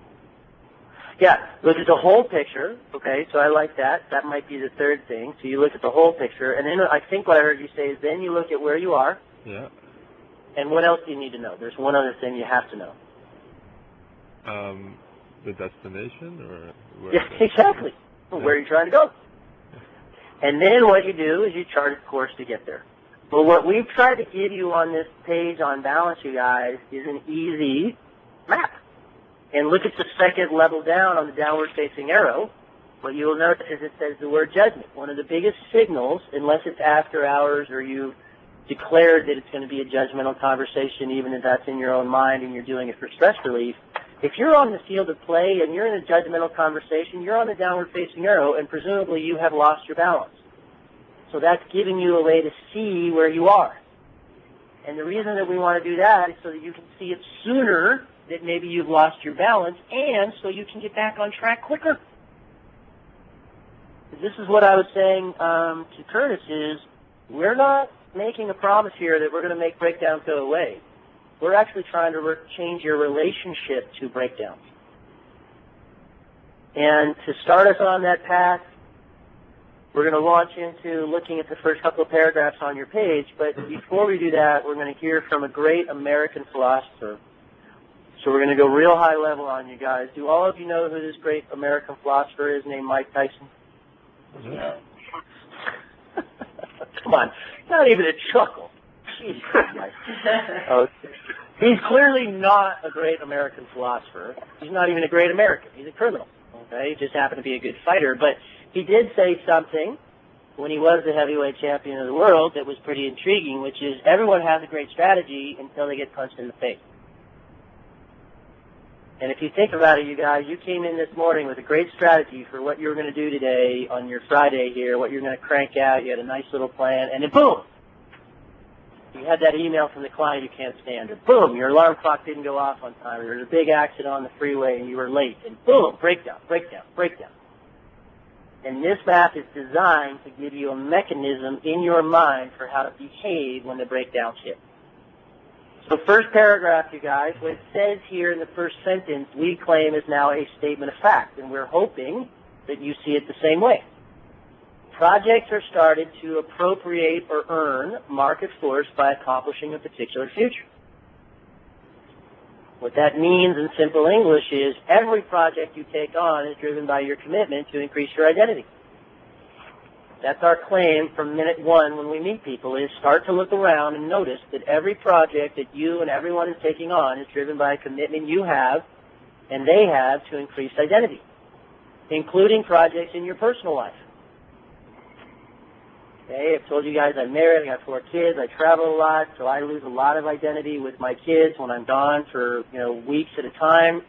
Speaker 1: Yeah, look at the whole picture. Okay, so I like that. That might be the 3rd thing. So you look at the whole picture, and then I think what I heard you say is then you look at where you are.
Speaker 6: Yeah.
Speaker 1: And what else do you need to know? There's one other thing you have to know.
Speaker 6: The destination, or where?
Speaker 1: Yeah, exactly. Well, where are you trying to go? And then what you do is you chart a course to get there. Well, what we've tried to give you on this page on balance, you guys, is an easy map. And look at the 2nd level down on the downward-facing arrow. What you will notice is it says the word judgment. One of the biggest signals, unless it's after hours or you've declared that it's going to be a judgmental conversation, even if that's in your own mind and you're doing it for stress relief, if you're on the field of play and you're in a judgmental conversation, you're on the downward-facing arrow, and presumably you have lost your balance. So that's giving you a way to see where you are. And the reason that we want to do that is so that you can see it sooner that maybe you've lost your balance, and so you can get back on track quicker. This is what I was saying to Curtis is, we're not making a promise here that we're going to make breakdowns go away. We're actually trying to change your relationship to breakdowns. And to start us on that path, We're going to launch into looking at the first couple of paragraphs on your page, but before we do that, we're going to hear from a great American philosopher. So we're going to go real high level on you guys. Do all of you know who this great American philosopher is named Mike Tyson?
Speaker 3: Yeah.
Speaker 1: Come on, not even a chuckle. Jesus Christ. Oh, he's clearly not a great American philosopher. He's not even a great American. He's a criminal. Okay, he just happened to be a good fighter. But he did say something when he was the heavyweight champion of the world that was pretty intriguing, which is everyone has a great strategy until they get punched in the face. And if you think about it, you guys, you came in this morning with a great strategy for what you were going to do today on your Friday here, what you're going to crank out. You had a nice little plan, and then boom! You had that email from the client you can't stand, or boom, your alarm clock didn't go off on time, or there was a big accident on the freeway and you were late, and boom, breakdown, breakdown, breakdown. And this map is designed to give you a mechanism in your mind for how to behave when the breakdowns hit. So first paragraph, you guys, what it says here in the first sentence, we claim is now a statement of fact, and we're hoping that you see it the same way. Projects are started to appropriate or earn market force by accomplishing a particular future. What that means in simple English is every project you take on is driven by your commitment to increase your identity. That's our claim from minute one when we meet people, is start to look around and notice that every project that you and everyone is taking on is driven by a commitment you have and they have to increase identity, including projects in your personal life. Okay, I've told you guys I'm married, I got 4 kids, I travel a lot, so I lose a lot of identity with my kids when I'm gone for, weeks at a time.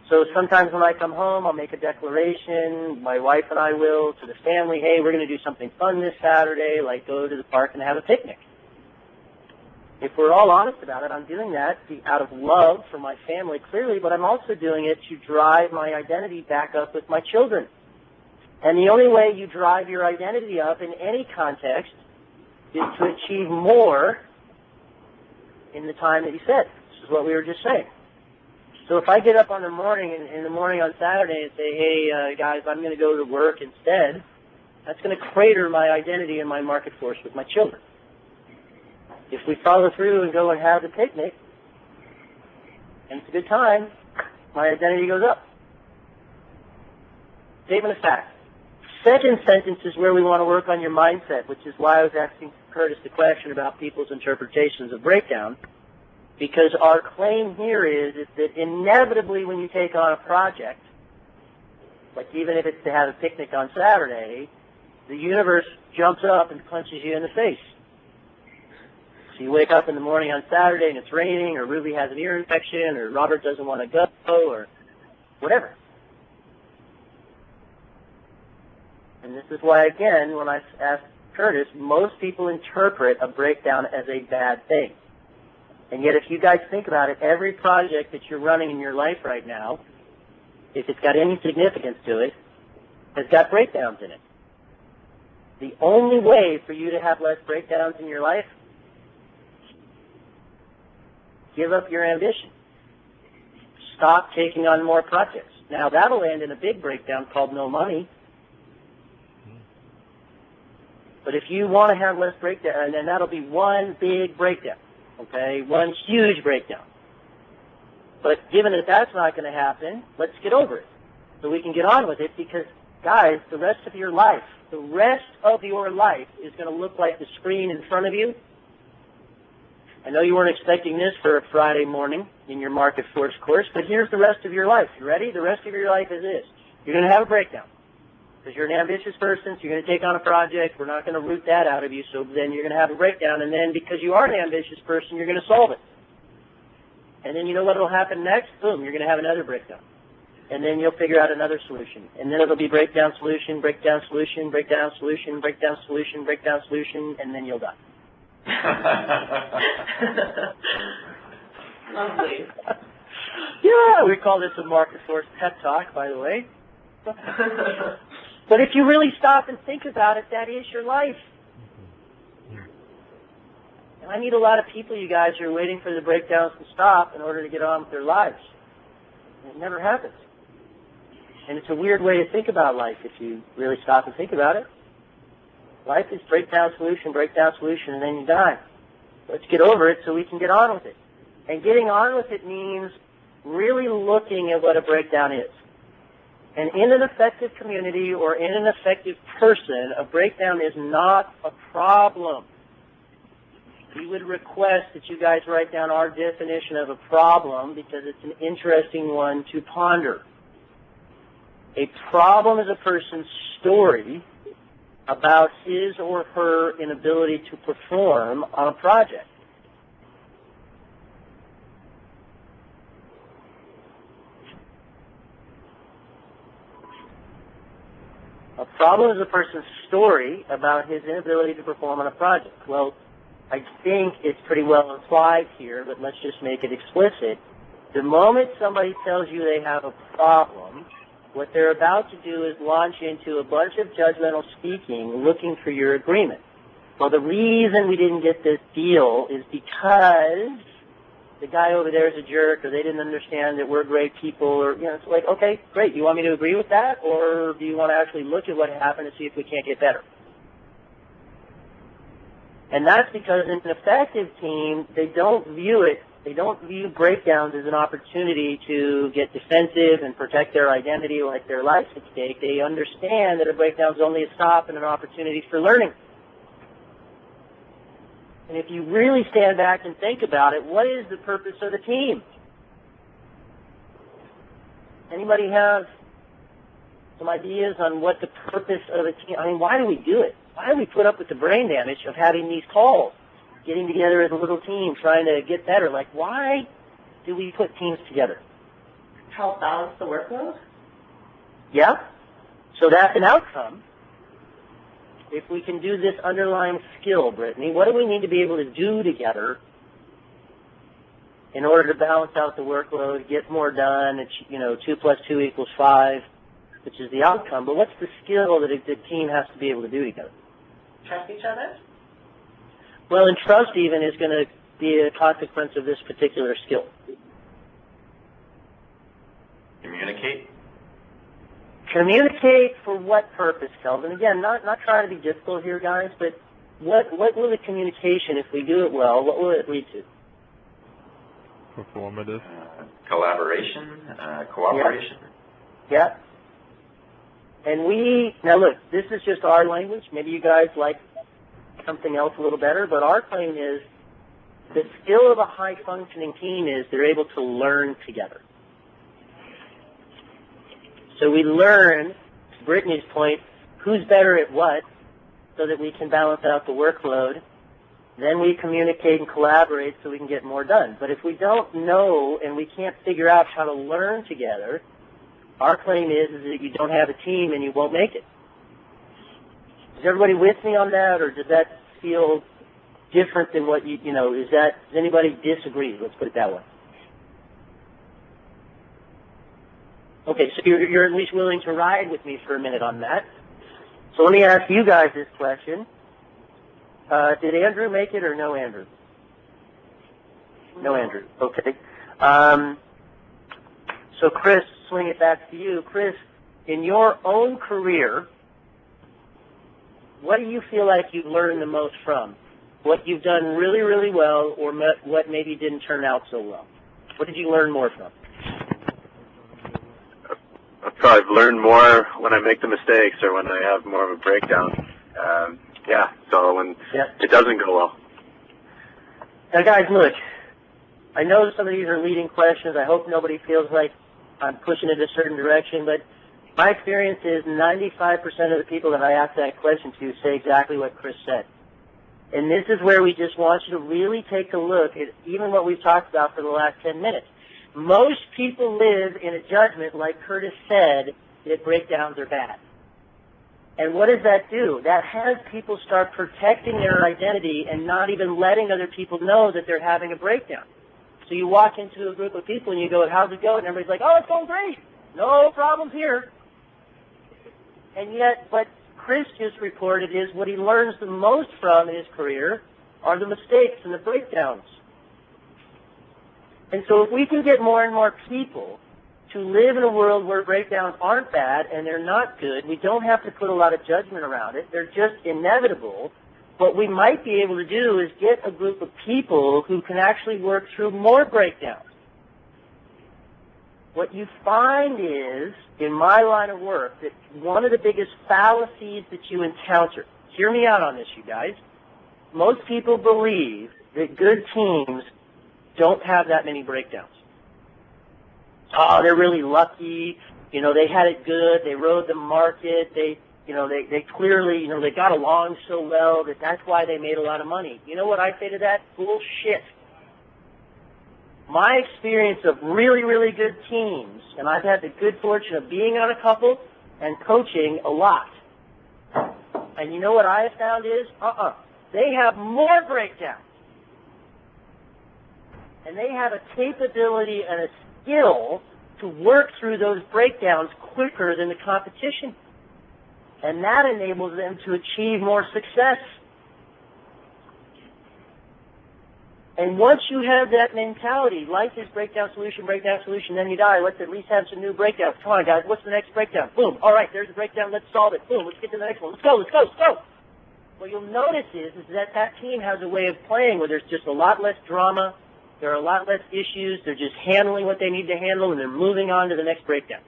Speaker 1: So sometimes when I come home, I'll make a declaration, my wife and I will, to the family, hey, we're going to do something fun this Saturday, like go to the park and have a picnic. If we're all honest about it, I'm doing that out of love for my family, clearly, but I'm also doing it to drive my identity back up with my children. And the only way you drive your identity up in any context is to achieve more in the time that you set. This is what we were just saying. So if I get up in the morning on Saturday and say, hey, guys, I'm going to go to work instead, that's going to crater my identity and my market force with my children. If we follow through and go and have the picnic, and it's a good time, my identity goes up. Statement of fact. Second sentence is where we want to work on your mindset, which is why I was asking Curtis the question about people's interpretations of breakdown, because our claim here is that inevitably when you take on a project, like even if it's to have a picnic on Saturday, the universe jumps up and punches you in the face. So you wake up in the morning on Saturday and it's raining, or Ruby has an ear infection, or Robert doesn't want to go, or whatever. And this is why, again, when I asked Curtis, most people interpret a breakdown as a bad thing. And yet if you guys think about it, every project that you're running in your life right now, if it's got any significance to it, has got breakdowns in it. The only way for you to have less breakdowns in your life, give up your ambition. Stop taking on more projects. Now, that'll end in a big breakdown called no money. But if you want to have less breakdown, then that'll be one big breakdown, okay, one huge breakdown. But given that that's not going to happen, let's get over it so we can get on with it, because, guys, the rest of your life is going to look like the screen in front of you. I know you weren't expecting this for a Friday morning in your market force course, but here's the rest of your life. You ready? The rest of your life is this. You're going to have a breakdown. Because you're an ambitious person, so you're going to take on a project. We're not going to root that out of you, so then you're going to have a breakdown. And then because you are an ambitious person, you're going to solve it. And then you know what will happen next? Boom, you're going to have another breakdown. And then you'll figure out another solution. And then it'll be breakdown, solution, breakdown, solution, breakdown, solution, breakdown, solution, breakdown, solution, and then you'll die.
Speaker 5: Lovely.
Speaker 1: Yeah, we call this a market force pep talk, by the way. But if you really stop and think about it, that is your life. And I meet a lot of people, you guys, who are waiting for the breakdowns to stop in order to get on with their lives. And it never happens. And it's a weird way to think about life if you really stop and think about it. Life is breakdown, solution, and then you die. Let's get over it so we can get on with it. And getting on with it means really looking at what a breakdown is. And in an effective community or in an effective person, a breakdown is not a problem. We would request that you guys write down our definition of a problem because it's an interesting one to ponder. A problem is a person's story about his or her inability to perform on a project. A problem is a person's story about his inability to perform on a project. Well, I think it's pretty well applied here, but let's just make it explicit. The moment somebody tells you they have a problem, what they're about to do is launch into a bunch of judgmental speaking looking for your agreement. Well, the reason we didn't get this deal is because the guy over there is a jerk, or they didn't understand that we're great people, or, you know, it's like, okay, great, you want me to agree with that, or do you want to actually look at what happened and see if we can't get better? And that's because in an effective team, they don't view breakdowns as an opportunity to get defensive and protect their identity like their life's at stake. They understand that a breakdown is only a stop and an opportunity for learning. And if you really stand back and think about it, what is the purpose of the team? Anybody have some ideas on what the purpose of a team? I mean, why do we do it? Why do we put up with the brain damage of having these calls, getting together as a little team, trying to get better? Like, why do we put teams together?
Speaker 5: Help balance the workload?
Speaker 1: Yeah. So that's an outcome. If we can do this underlying skill, Brittany, what do we need to be able to do together in order to balance out the workload, get more done? It's, 2 + 2 = 5, which is the outcome. But what's the skill that the team has to be able to do together?
Speaker 5: Trust each other?
Speaker 1: Well, and trust even is going to be a consequence of this particular skill.
Speaker 3: Communicate.
Speaker 1: Communicate for what purpose, Kelvin? Again, not trying to be difficult here, guys, but what will the communication, if we do it well, what will it lead to?
Speaker 6: Performative.
Speaker 3: Collaboration, cooperation.
Speaker 1: Yeah. And now look, this is just our language. Maybe you guys like something else a little better, but our claim is the skill of a high-functioning team is they're able to learn together. So we learn, to Brittany's point, who's better at what so that we can balance out the workload. Then we communicate and collaborate so we can get more done. But if we don't know and we can't figure out how to learn together, our claim is that you don't have a team and you won't make it. Is everybody with me on that, or does that feel different than what does anybody disagree? Let's put it that way. Okay, so you're at least willing to ride with me for a minute on that. So let me ask you guys this question. Did Andrew make it or no Andrew? No Andrew. Okay. So Chris, swing it back to you. Chris, in your own career, what do you feel like you've learned the most from? What you've done really, really well, or what maybe didn't turn out so well? What did you learn more from?
Speaker 2: I've probably learned more when I make the mistakes or when I have more of a breakdown. So when it doesn't go well.
Speaker 1: Now, guys, look, I know some of these are leading questions. I hope nobody feels like I'm pushing it a certain direction, but my experience is 95% of the people that I ask that question to say exactly what Chris said. And this is where we just want you to really take a look at even what we've talked about for the last 10 minutes. Most people live in a judgment, like Curtis said, that breakdowns are bad. And what does that do? That has people start protecting their identity and not even letting other people know that they're having a breakdown. So you walk into a group of people and you go, how's it going? And everybody's like, oh, it's going great. No problems here. And yet, what Chris just reported is what he learns the most from in his career are the mistakes and the breakdowns. And so if we can get more and more people to live in a world where breakdowns aren't bad and they're not good. We don't have to put a lot of judgment around it. They're just inevitable. What we might be able to do is get a group of people who can actually work through more breakdowns. What you find is, in my line of work, that one of the biggest fallacies that you encounter, hear me out on this, you guys, most people believe that good teams don't have that many breakdowns. Oh, they're really lucky. You know, they had it good. They rode the market. They clearly, they got along so well that that's why they made a lot of money. You know what I say to that? Bullshit. My experience of really, really good teams, and I've had the good fortune of being on a couple and coaching a lot. And you know what I have found is, they have more breakdowns. And they have a capability and a skill to work through those breakdowns quicker than the competition. And that enables them to achieve more success. And once you have that mentality, life is breakdown, solution, then you die. Let's at least have some new breakdowns. Come on, guys, what's the next breakdown? Boom. All right, there's a breakdown. Let's solve it. Boom, let's get to the next one. Let's go. What you'll notice is that team has a way of playing where there's just a lot less drama. There are a lot less issues. They're just handling what they need to handle, and they're moving on to the next breakdown.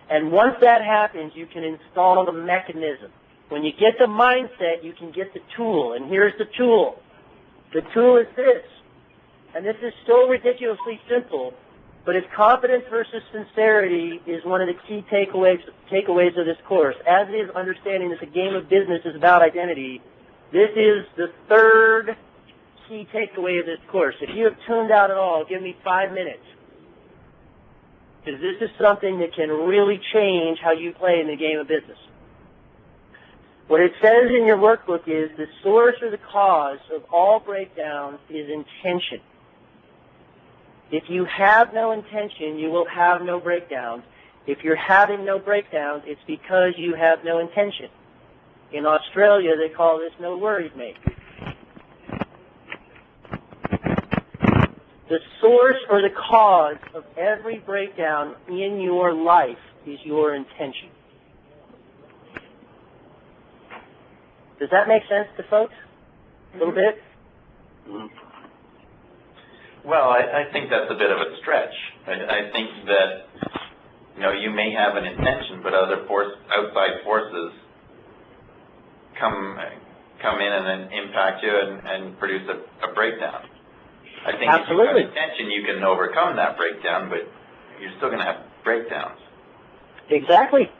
Speaker 1: And once that happens, you can install the mechanism. When you get the mindset, you can get the tool. And here's the tool. The tool is this. And this is so ridiculously simple, but it's confidence versus sincerity is one of the key takeaways of this course. As is understanding that the game of business is about identity, this is the third key takeaway of this course. If you have tuned out at all, give me 5 minutes. Because this is something that can really change how you play in the game of business. What it says in your workbook is the source or the cause of all breakdowns is intention. If you have no intention, you will have no breakdowns. If you're having no breakdowns, it's because you have no intention. In Australia, they call this no worries, mate. The source or the cause of every breakdown in your life is your intention. Does that make sense to folks? A little bit?
Speaker 3: Well, I think that's a bit of a stretch. I think that, you may have an intention, but other outside forces come in and then impact you and produce a breakdown. I think
Speaker 1: Absolutely.
Speaker 3: If you have intention, you can overcome that breakdown, but you're still going to have breakdowns.
Speaker 1: Exactly.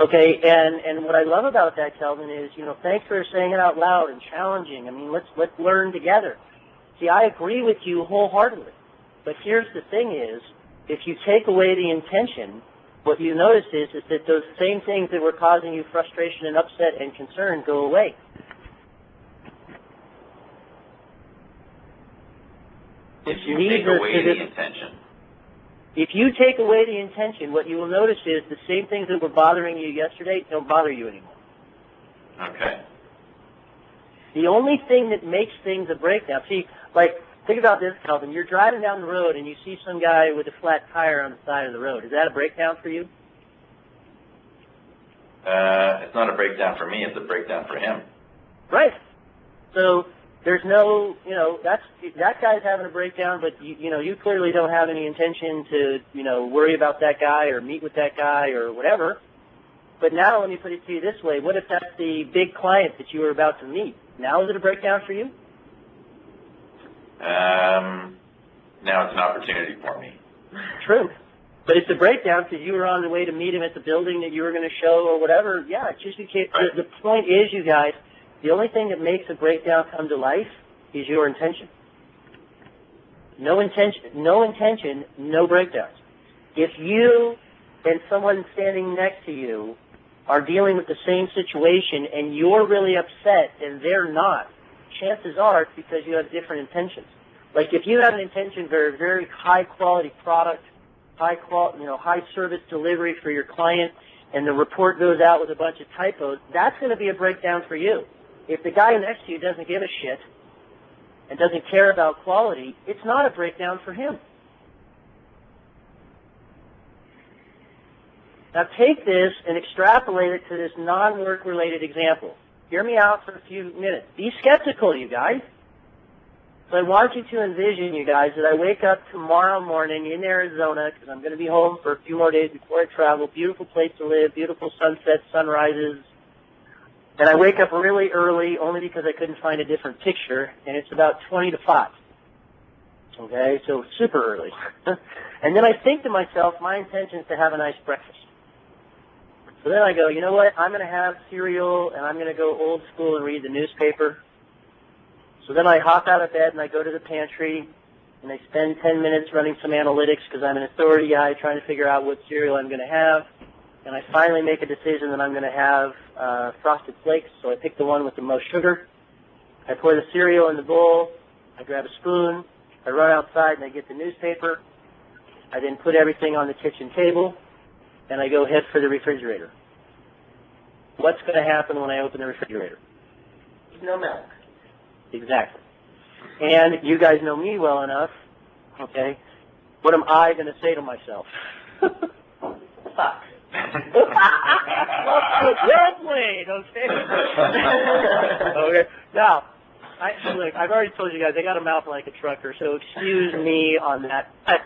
Speaker 1: Okay, and what I love about that, Kelvin, is, thanks for saying it out loud and challenging. I mean, let's learn together. See, I agree with you wholeheartedly. But here's the thing is, if you take away the intention, what you notice is that those same things that were causing you frustration and upset and concern go away.
Speaker 3: If you take away the intention.
Speaker 1: If you take away the intention, what you will notice is the same things that were bothering you yesterday don't bother you anymore.
Speaker 3: Okay.
Speaker 1: The only thing that makes things a breakdown, think about this, Kelvin. You're driving down the road and you see some guy with a flat tire on the side of the road. Is that a breakdown for you?
Speaker 3: It's not a breakdown for me. It's a breakdown for him.
Speaker 1: Right. So there's no, that guy's having a breakdown, but you clearly don't have any intention to, worry about that guy or meet with that guy or whatever. But now let me put it to you this way. What if that's the big client that you were about to meet? Now is it a breakdown for you?
Speaker 3: Now it's an opportunity for me.
Speaker 1: True. But it's a breakdown because you were on the way to meet him at the building that you were going to show or whatever. Yeah, it's just
Speaker 3: Right.
Speaker 1: The point is, you guys, the only thing that makes a breakdown come to life is your intention. No intention, no breakdowns. If you and someone standing next to you are dealing with the same situation and you're really upset and they're not, chances are it's because you have different intentions. Like if you have an intention for a very high quality product, high service delivery for your client, and the report goes out with a bunch of typos, that's going to be a breakdown for you. If the guy next to you doesn't give a shit and doesn't care about quality, it's not a breakdown for him. Now take this and extrapolate it to this non-work related example. Hear me out for a few minutes. Be skeptical, you guys. So I want you to envision, you guys, that I wake up tomorrow morning in Arizona, because I'm going to be home for a few more days before I travel. Beautiful place to live, beautiful sunsets, sunrises. And I wake up really early only because I couldn't find a different picture, and it's about 20 to 5. Okay, so super early. And then I think to myself, my intention is to have a nice breakfast. So then I go, you know what, I'm going to have cereal, and I'm going to go old school and read the newspaper. So then I hop out of bed and I go to the pantry, and I spend 10 minutes running some analytics because I'm an authority guy trying to figure out what cereal I'm going to have. And I finally make a decision that I'm going to have Frosted Flakes, so I pick the one with the most sugar. I pour the cereal in the bowl. I grab a spoon. I run outside and I get the newspaper. I then put everything on the kitchen table, and I go head for the refrigerator. What's going to happen when I open the refrigerator?
Speaker 5: No milk.
Speaker 1: Exactly. And you guys know me well enough, okay? What am I going to say to myself?
Speaker 5: Fuck.
Speaker 1: Well played, okay? Okay. Now, look, I've already told you guys, I got a mouth like a trucker, so excuse me on that. But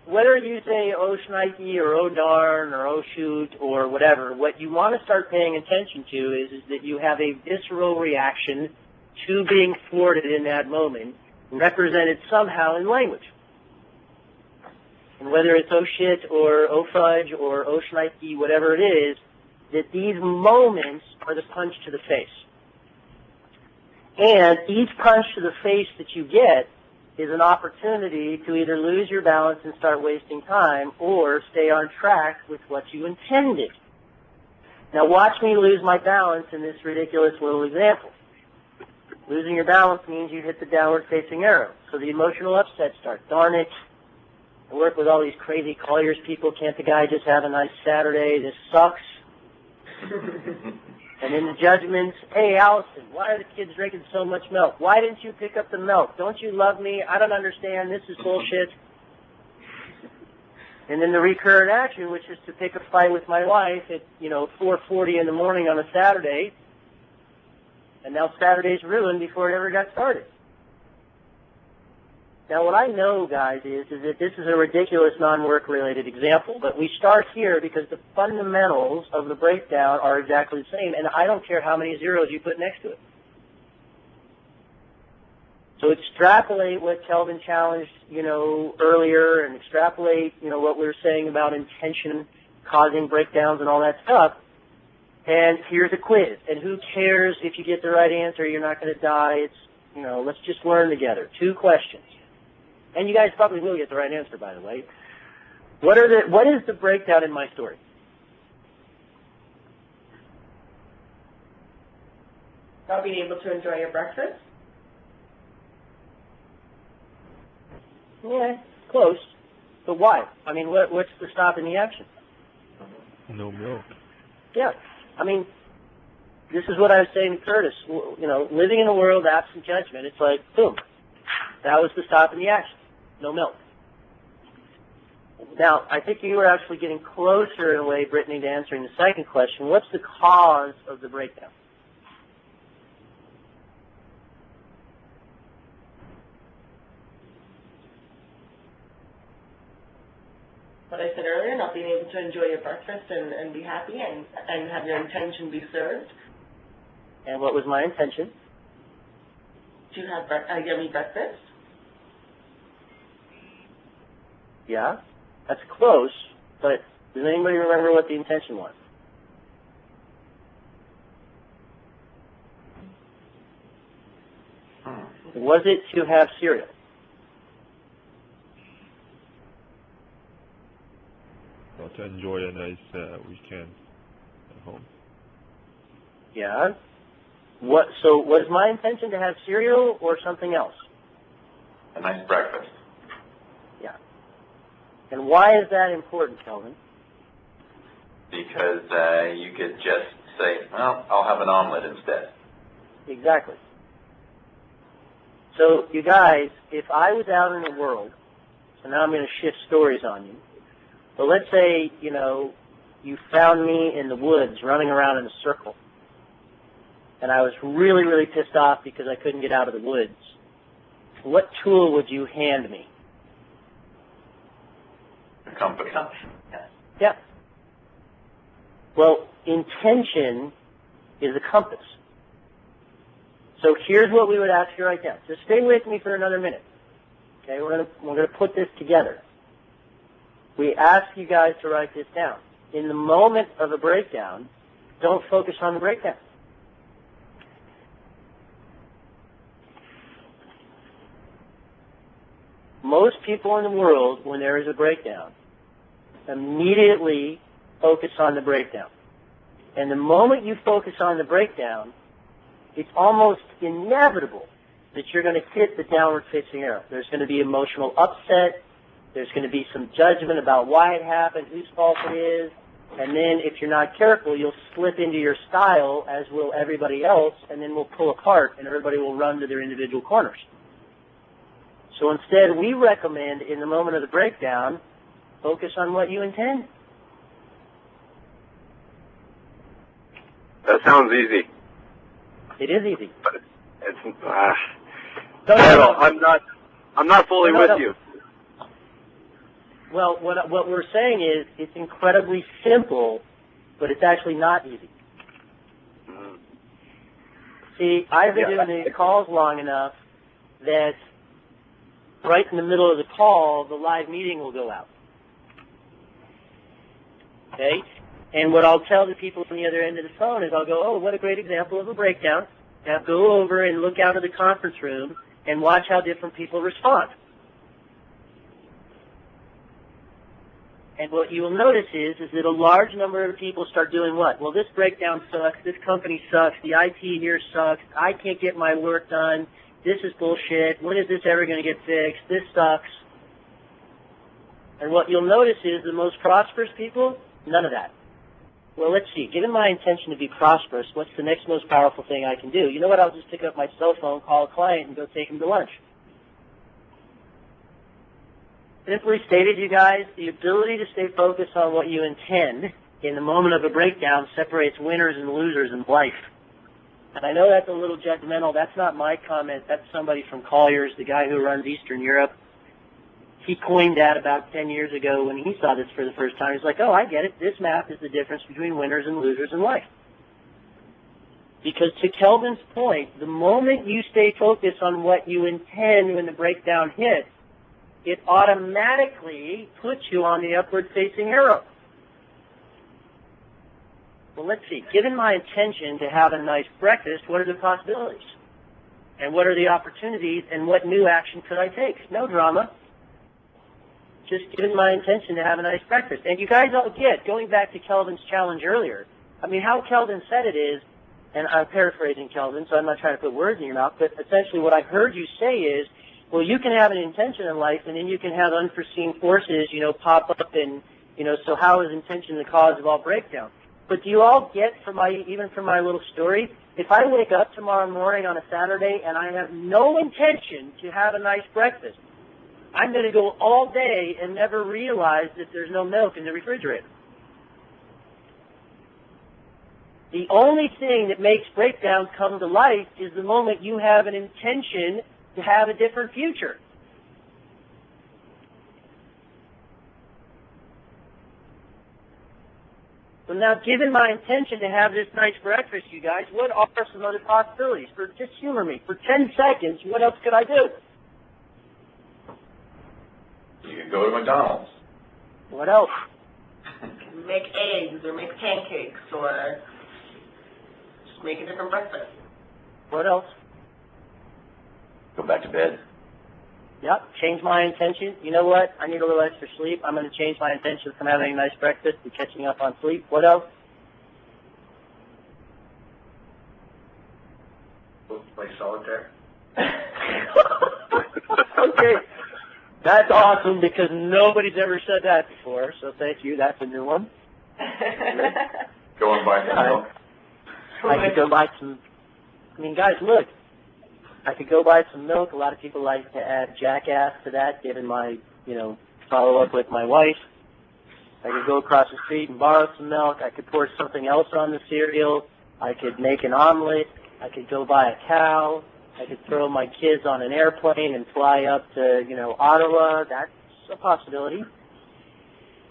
Speaker 1: whether you say, oh, shnikey, or oh, darn, or oh, shoot, or whatever, what you want to start paying attention to is that you have a visceral reaction to being thwarted in that moment, represented somehow in language. And whether it's oh shit or oh fudge or oh shnikey, whatever it is, that these moments are the punch to the face. And each punch to the face that you get is an opportunity to either lose your balance and start wasting time or stay on track with what you intended. Now watch me lose my balance in this ridiculous little example. Losing your balance means you hit the downward-facing arrow. So the emotional upset starts. Darn it. I work with all these crazy Colliers people. Can't the guy just have a nice Saturday? This sucks. And then the judgments. Hey, Allison, why are the kids drinking so much milk? Why didn't you pick up the milk? Don't you love me? I don't understand. This is bullshit. And then the recurrent action, which is to pick a fight with my wife at, 4:40 in the morning on a Saturday. And now Saturday's ruined before it ever got started. Now what I know, guys, is that this is a ridiculous non-work related example, but we start here because the fundamentals of the breakdown are exactly the same, and I don't care how many zeros you put next to it. So extrapolate what Kelvin challenged, earlier, and extrapolate, what we were saying about intention causing breakdowns and all that stuff. And here's a quiz. And who cares if you get the right answer? You're not going to die. It's, let's just learn together. 2 questions. And you guys probably will get the right answer, by the way. What is the breakdown in my story?
Speaker 5: Not being able to enjoy your breakfast?
Speaker 1: Yeah, close. But why? I mean, what's the stop in the action?
Speaker 6: No milk.
Speaker 1: Yeah. I mean, this is what I was saying to Curtis. Living in a world absent judgment, it's like, boom. That was the stop in the action. No milk. Now, I think you were actually getting closer in a way, Brittany, to answering the second question. What's the cause of the breakdown?
Speaker 5: What I said earlier, not being able to enjoy your breakfast and be happy and have your intention be served.
Speaker 1: And what was my intention?
Speaker 5: To have a yummy breakfast.
Speaker 1: Yeah, that's close, but does anybody remember what the intention was? Was it to have cereal?
Speaker 6: Well, to enjoy a nice weekend at home.
Speaker 1: Yeah. So was my intention to have cereal or something else?
Speaker 3: A nice breakfast.
Speaker 1: Yeah. And why is that important, Kelvin?
Speaker 3: Because you could just say, well, I'll have an omelet instead.
Speaker 1: Exactly. So, you guys, if I was out in the world, so now I'm going to shift stories on you, but let's say, you found me in the woods running around in a circle, and I was really, really pissed off because I couldn't get out of the woods, what tool would you hand me?
Speaker 3: The compass.
Speaker 1: Yeah. Well, intention is a compass. So here's what we would ask you right now. Just stay with me for another minute. Okay, we're gonna put this together. We ask you guys to write this down. In the moment of a breakdown, don't focus on the breakdown. Most people in the world, when there is a breakdown, immediately focus on the breakdown. And the moment you focus on the breakdown, it's almost inevitable that you're going to hit the downward facing arrow. There's going to be emotional upset. There's going to be some judgment about why it happened, whose fault it is. And then if you're not careful, you'll slip into your style, as will everybody else, and then we'll pull apart and everybody will run to their individual corners. So instead, we recommend in the moment of the breakdown, focus on what you intend.
Speaker 2: That sounds easy.
Speaker 1: It is easy.
Speaker 2: But it's
Speaker 1: No.
Speaker 2: I'm not fully with you.
Speaker 1: Well, what we're saying is it's incredibly simple, but it's actually not easy.
Speaker 2: Mm-hmm.
Speaker 1: See, I've been doing these calls long enough that right in the middle of the call, the live meeting will go out. Okay? And what I'll tell the people from the other end of the phone is I'll go, oh, what a great example of a breakdown. Now go over and look out of the conference room and watch how different people respond. And what you will notice is that a large number of people start doing what? Well, this breakdown sucks, this company sucks, the IT here sucks, I can't get my work done, this is bullshit, when is this ever going to get fixed, this sucks. And what you'll notice is the most prosperous people, none of that. Well, let's see, given my intention to be prosperous, what's the next most powerful thing I can do? You know what, I'll just pick up my cell phone, call a client, and go take him to lunch. Simply stated, you guys, the ability to stay focused on what you intend in the moment of a breakdown separates winners and losers in life. And I know that's a little judgmental. That's not my comment. That's somebody from Colliers, the guy who runs Eastern Europe. He coined that about 10 years ago when he saw this for the first time. He's like, oh, I get it. This math is the difference between winners and losers in life. Because to Kelvin's point, the moment you stay focused on what you intend when the breakdown hits, it automatically puts you on the upward-facing arrow. Well, let's see. Given my intention to have a nice breakfast, what are the possibilities? And what are the opportunities, and what new action could I take? No drama. Just given my intention to have a nice breakfast. And you guys all get, going back to Kelvin's challenge earlier, I mean, how Kelvin said it is, and I'm paraphrasing Kelvin, so I'm not trying to put words in your mouth, but essentially what I heard you say is, well, you can have an intention in life, and then you can have unforeseen forces, pop up, and, so how is intention the cause of all breakdown? But do you all get, even from my little story, if I wake up tomorrow morning on a Saturday and I have no intention to have a nice breakfast, I'm going to go all day and never realize that there's no milk in the refrigerator. The only thing that makes breakdowns come to life is the moment you have an intention to have a different future. So now, given my intention to have this nice breakfast, you guys, what are some other possibilities? Just humor me. For 10 seconds, what else could I do?
Speaker 3: You can go to McDonald's.
Speaker 1: What else?
Speaker 5: Make eggs or make pancakes or just make a different breakfast.
Speaker 1: What else?
Speaker 3: Go back to bed.
Speaker 1: Yep, change my intention. You know what? I need a little extra sleep. I'm going to change my intention from having a nice breakfast to catching up on sleep. What else?
Speaker 4: Play solitaire.
Speaker 1: Okay. That's awesome because nobody's ever said that before, so thank you. That's a new one.
Speaker 3: Go and buy some milk.
Speaker 1: I could go buy some... guys, look. I could go buy some milk. A lot of people like to add jackass to that, given my, follow-up with my wife. I could go across the street and borrow some milk. I could pour something else on the cereal. I could make an omelet. I could go buy a cow. I could throw my kids on an airplane and fly up to, Ottawa. That's a possibility.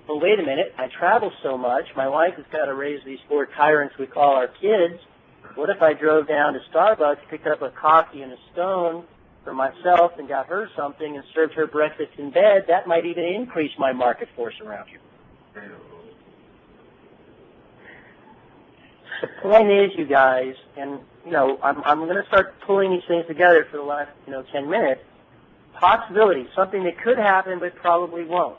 Speaker 1: But wait a minute, I travel so much. My wife has got to raise these 4 tyrants we call our kids. What if I drove down to Starbucks, picked up a coffee and a stone for myself and got her something and served her breakfast in bed? That might even increase my market force around here. The point is, you guys, and, I'm going to start pulling these things together for the last, 10 minutes. Possibility, something that could happen but probably won't.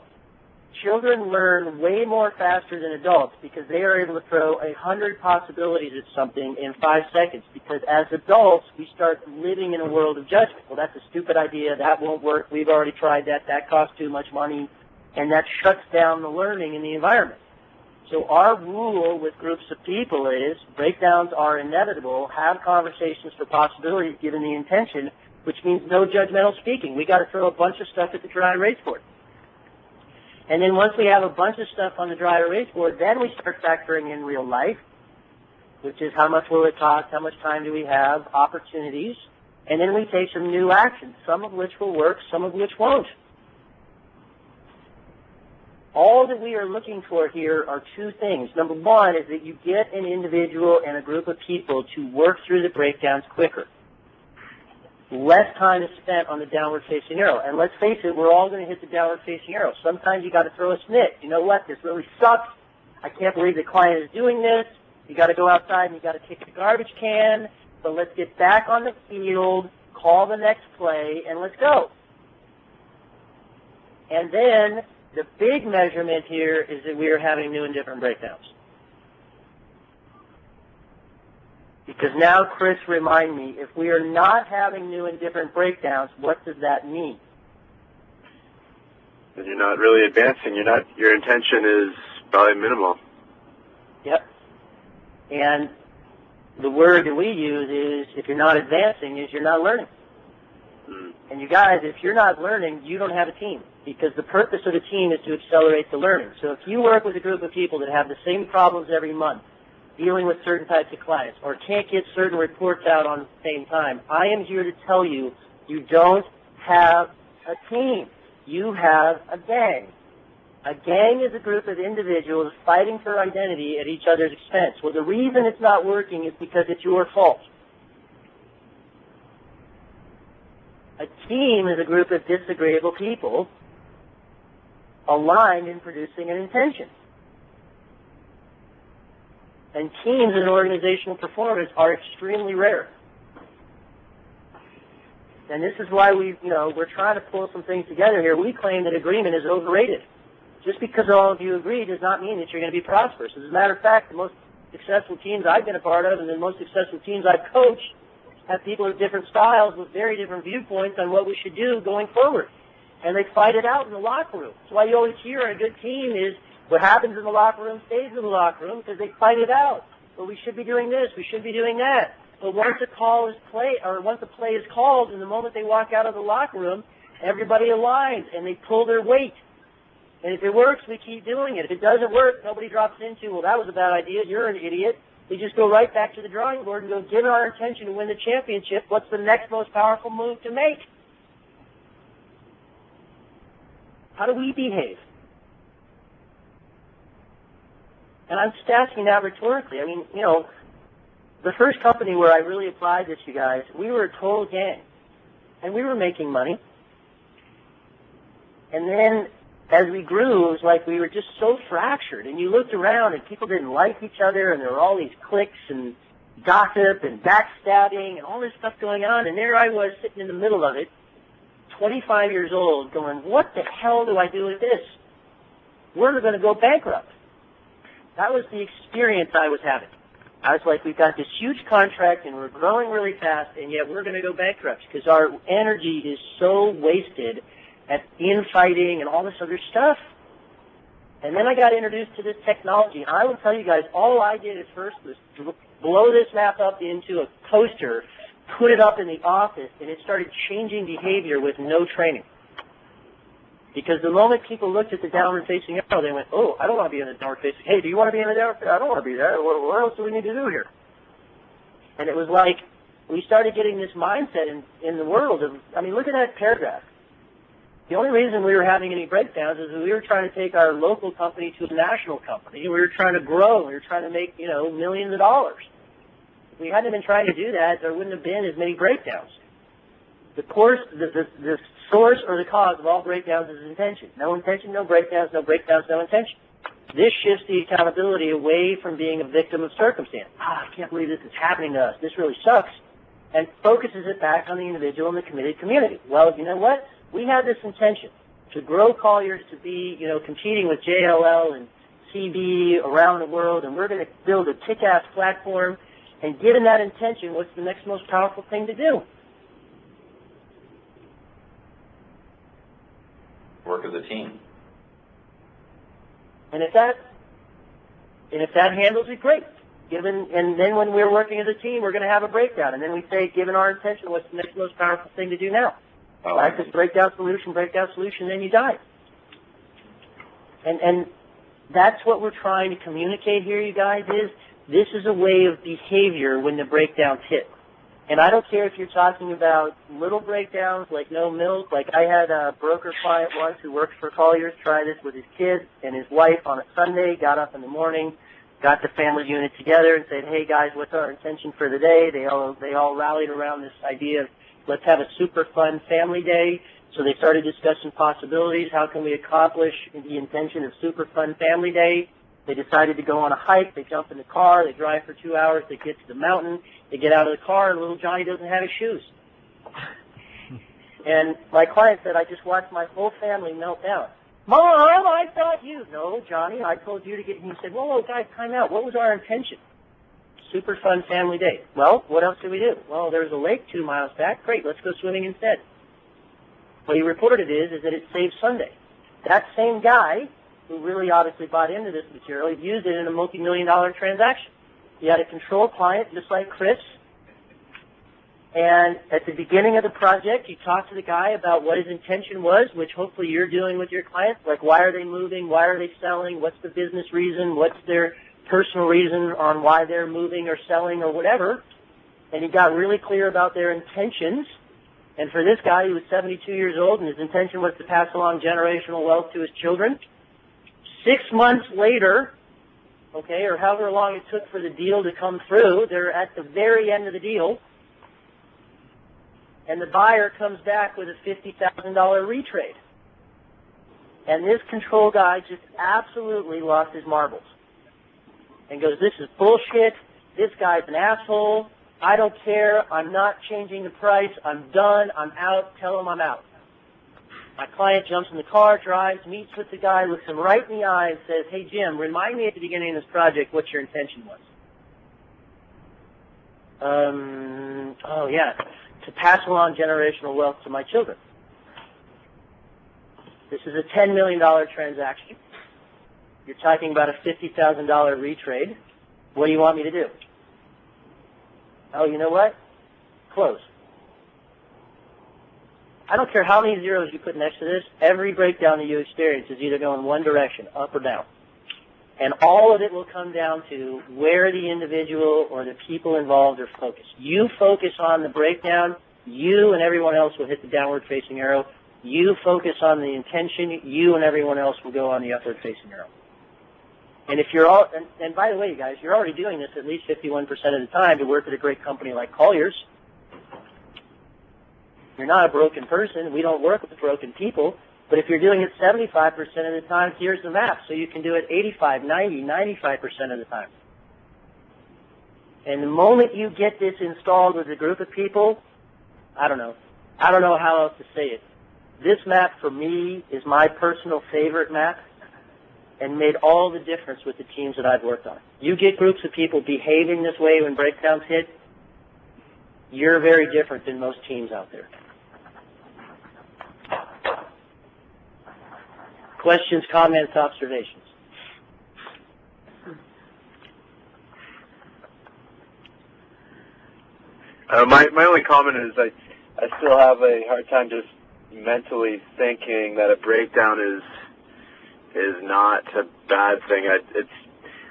Speaker 1: Children learn way more faster than adults because they are able to throw 100 possibilities at something in 5 seconds, because as adults, we start living in a world of judgment. Well, that's a stupid idea. That won't work. We've already tried that. That costs too much money. And that shuts down the learning in the environment. So our rule with groups of people is breakdowns are inevitable. Have conversations for possibilities given the intention, which means no judgmental speaking. We got to throw a bunch of stuff at the dry erase board. And then once we have a bunch of stuff on the dry erase board, then we start factoring in real life, which is how much will it cost, how much time do we have, opportunities, and then we take some new actions, some of which will work, some of which won't. All that we are looking for here are 2 things. Number 1 is that you get an individual and a group of people to work through the breakdowns quicker. Less time is spent on the downward-facing arrow. And let's face it, we're all going to hit the downward-facing arrow. Sometimes you got to throw a snit. You know what? This really sucks. I can't believe the client is doing this. You got to go outside and you got to kick the garbage can. But let's get back on the field, call the next play, and let's go. And then the big measurement here is that we are having new and different breakdowns. Because now, Chris, remind me, if we are not having new and different breakdowns, what does that mean?
Speaker 2: Then you're not really advancing. Your intention is probably minimal.
Speaker 1: Yep. And the word that we use is, if you're not advancing, is you're not learning. And you guys, if you're not learning, you don't have a team. Because the purpose of the team is to accelerate the learning. So if you work with a group of people that have the same problems every month, dealing with certain types of clients, or can't get certain reports out on the same time, I am here to tell you, you don't have a team. You have a gang. A gang is a group of individuals fighting for identity at each other's expense. Well, the reason it's not working is because it's your fault. A team is a group of disagreeable people aligned in producing an intention. And teams in organizational performance are extremely rare. And this is why we're trying to pull some things together here. We claim that agreement is overrated. Just because all of you agree does not mean that you're going to be prosperous. As a matter of fact, the most successful teams I've been a part of and the most successful teams I've coached have people with different styles with very different viewpoints on what we should do going forward. And they fight it out in the locker room. That's why you always hear a good team is what happens in the locker room stays in the locker room because they fight it out. But we should be doing this, we should be doing that. But once once a play is called, and the moment they walk out of the locker room, everybody aligns and they pull their weight. And if it works, we keep doing it. If it doesn't work, nobody drops into, well, that was a bad idea, you're an idiot. They just go right back to the drawing board and go, given our intention to win the championship, what's the next most powerful move to make? How do we behave? And I'm just asking that rhetorically. I mean, the first company where I really applied this, you guys, we were a total gang. And we were making money. And then as we grew, it was like we were just so fractured. And you looked around and people didn't like each other and there were all these cliques and gossip and backstabbing and all this stuff going on. And there I was sitting in the middle of it, 25 years old, going, what the hell do I do with this? We're going to go bankrupt. That was the experience I was having. I was like, we've got this huge contract and we're growing really fast and yet we're going to go bankrupt because our energy is so wasted at infighting and all this other stuff. And then I got introduced to this technology. And I will tell you guys, all I did at first was blow this map up into a poster, put it up in the office, and it started changing behavior with no training. Because the moment people looked at the downward-facing arrow, they went, oh, I don't want to be in the downward-facing. Hey, do you want to be in the downward? I don't want to be there. What else do we need to do here? And it was like we started getting this mindset in the world of, I mean, look at that paragraph. The only reason we were having any breakdowns is that we were trying to take our local company to a national company. We were trying to grow. We were trying to make, millions of dollars. If we hadn't been trying to do that, there wouldn't have been as many breakdowns. The source or the cause of all breakdowns is intention. No intention, no breakdowns, no breakdowns, no intention. This shifts the accountability away from being a victim of circumstance. I can't believe this is happening to us. This really sucks. And focuses it back on the individual and the committed community. Well, you know what? We had this intention to grow Colliers to be, competing with JLL and CB around the world, and we're going to build a kick-ass platform. And given that intention, what's the next most powerful thing to do?
Speaker 3: Work as a team.
Speaker 1: And if that handles it, great. And then when we're working as a team, we're going to have a breakdown. And then we say, given our intention, what's the next most powerful thing to do now? Practice breakdown, solution, then you die. And that's what we're trying to communicate here, you guys, is this is a way of behavior when the breakdowns hit. And I don't care if you're talking about little breakdowns like no milk. Like I had a broker client once who works for Colliers try this with his kids and his wife on a Sunday, got up in the morning, got the family unit together and said, hey guys, what's our intention for the day? They all rallied around this idea of let's have a super fun family day. So they started discussing possibilities. How can we accomplish the intention of super fun family day? They decided to go on a hike. They jump in the car. They drive for 2 hours. They get to the mountain. They get out of the car, and little Johnny doesn't have his shoes. And my client said, I just watched my whole family melt down. Mom, I thought you. No, Johnny, I told you to get. He said, whoa, guys, time out. What was our intention? Super fun family day. Well, what else did we do? Well, there's a lake 2 miles back. Great, let's go swimming instead. What he reported is that it saved Sunday. That same guy who really obviously bought into this material, he used it in a multi-million-dollar transaction. He had a control client just like Chris, and at the beginning of the project, he talked to the guy about what his intention was, which hopefully you're doing with your clients, like why are they moving, why are they selling, what's the business reason, what's their personal reason on why they're moving or selling or whatever, and he got really clear about their intentions. And for this guy, he was 72 years old, and his intention was to pass along generational wealth to his children. 6 months later, okay, or however long it took for the deal to come through, they're at the very end of the deal, and the buyer comes back with a $50,000 retrade. And this control guy just absolutely lost his marbles and goes, this is bullshit, this guy's an asshole, I don't care, I'm not changing the price, I'm done, I'm out, tell him I'm out. My client jumps in the car, drives, meets with the guy, looks him right in the eye and says, hey Jim, remind me at the beginning of this project what your intention was. Oh yeah, to pass along generational wealth to my children. This is a $10 million transaction. You're talking about a $50,000 retrade. What do you want me to do? Oh, you know what? Close. I don't care how many zeros you put next to this, every breakdown that you experience is either going one direction, up or down. And all of it will come down to where the individual or the people involved are focused. You focus on the breakdown, you and everyone else will hit the downward-facing arrow. You focus on the intention, you and everyone else will go on the upward-facing arrow. And if you're all, and by the way, you guys, you're already doing this at least 51% of the time to work at a great company like Colliers. You're not a broken person. We don't work with broken people. But if you're doing it 75% of the time, here's the map. So you can do it 85, 90, 95% of the time. And the moment you get this installed with a group of people, I don't know how else to say it. This map for me is my personal favorite map and made all the difference with the teams that I've worked on. You get groups of people behaving this way when breakdowns hit, you're very different than most teams out there. Questions, comments, observations?
Speaker 2: My only comment is I still have a hard time just mentally thinking that a breakdown is not a bad thing.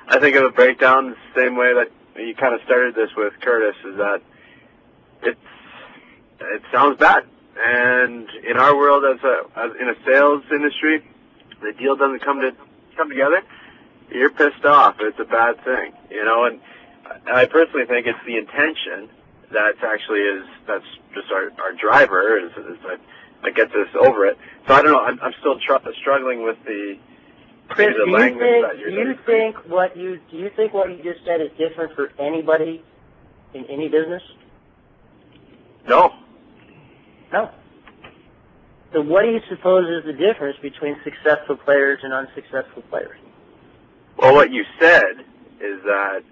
Speaker 2: I think of a breakdown the same way that you kind of started this with, Curtis, is that it sounds bad. And in our world, as in a sales industry, the deal doesn't come together. You're pissed off. It's a bad thing, And I personally think it's the intention that's just our driver is that gets us over it. So I don't know. I'm still struggling with the
Speaker 1: Chris,
Speaker 2: the language that you're
Speaker 1: do you think what you just said is different for anybody in any business?
Speaker 2: No.
Speaker 1: No. So what do you suppose is the difference between successful players and unsuccessful players?
Speaker 2: Well, what you said is that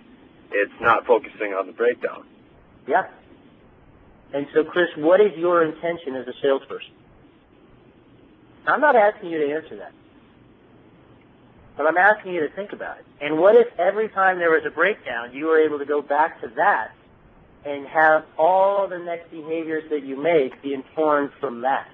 Speaker 2: it's not focusing on the breakdown.
Speaker 1: Yeah. And so, Chris, what is your intention as a salesperson? I'm not asking you to answer that. But I'm asking you to think about it. And what if every time there was a breakdown, you were able to go back to that and have all the next behaviors that you make be informed from that?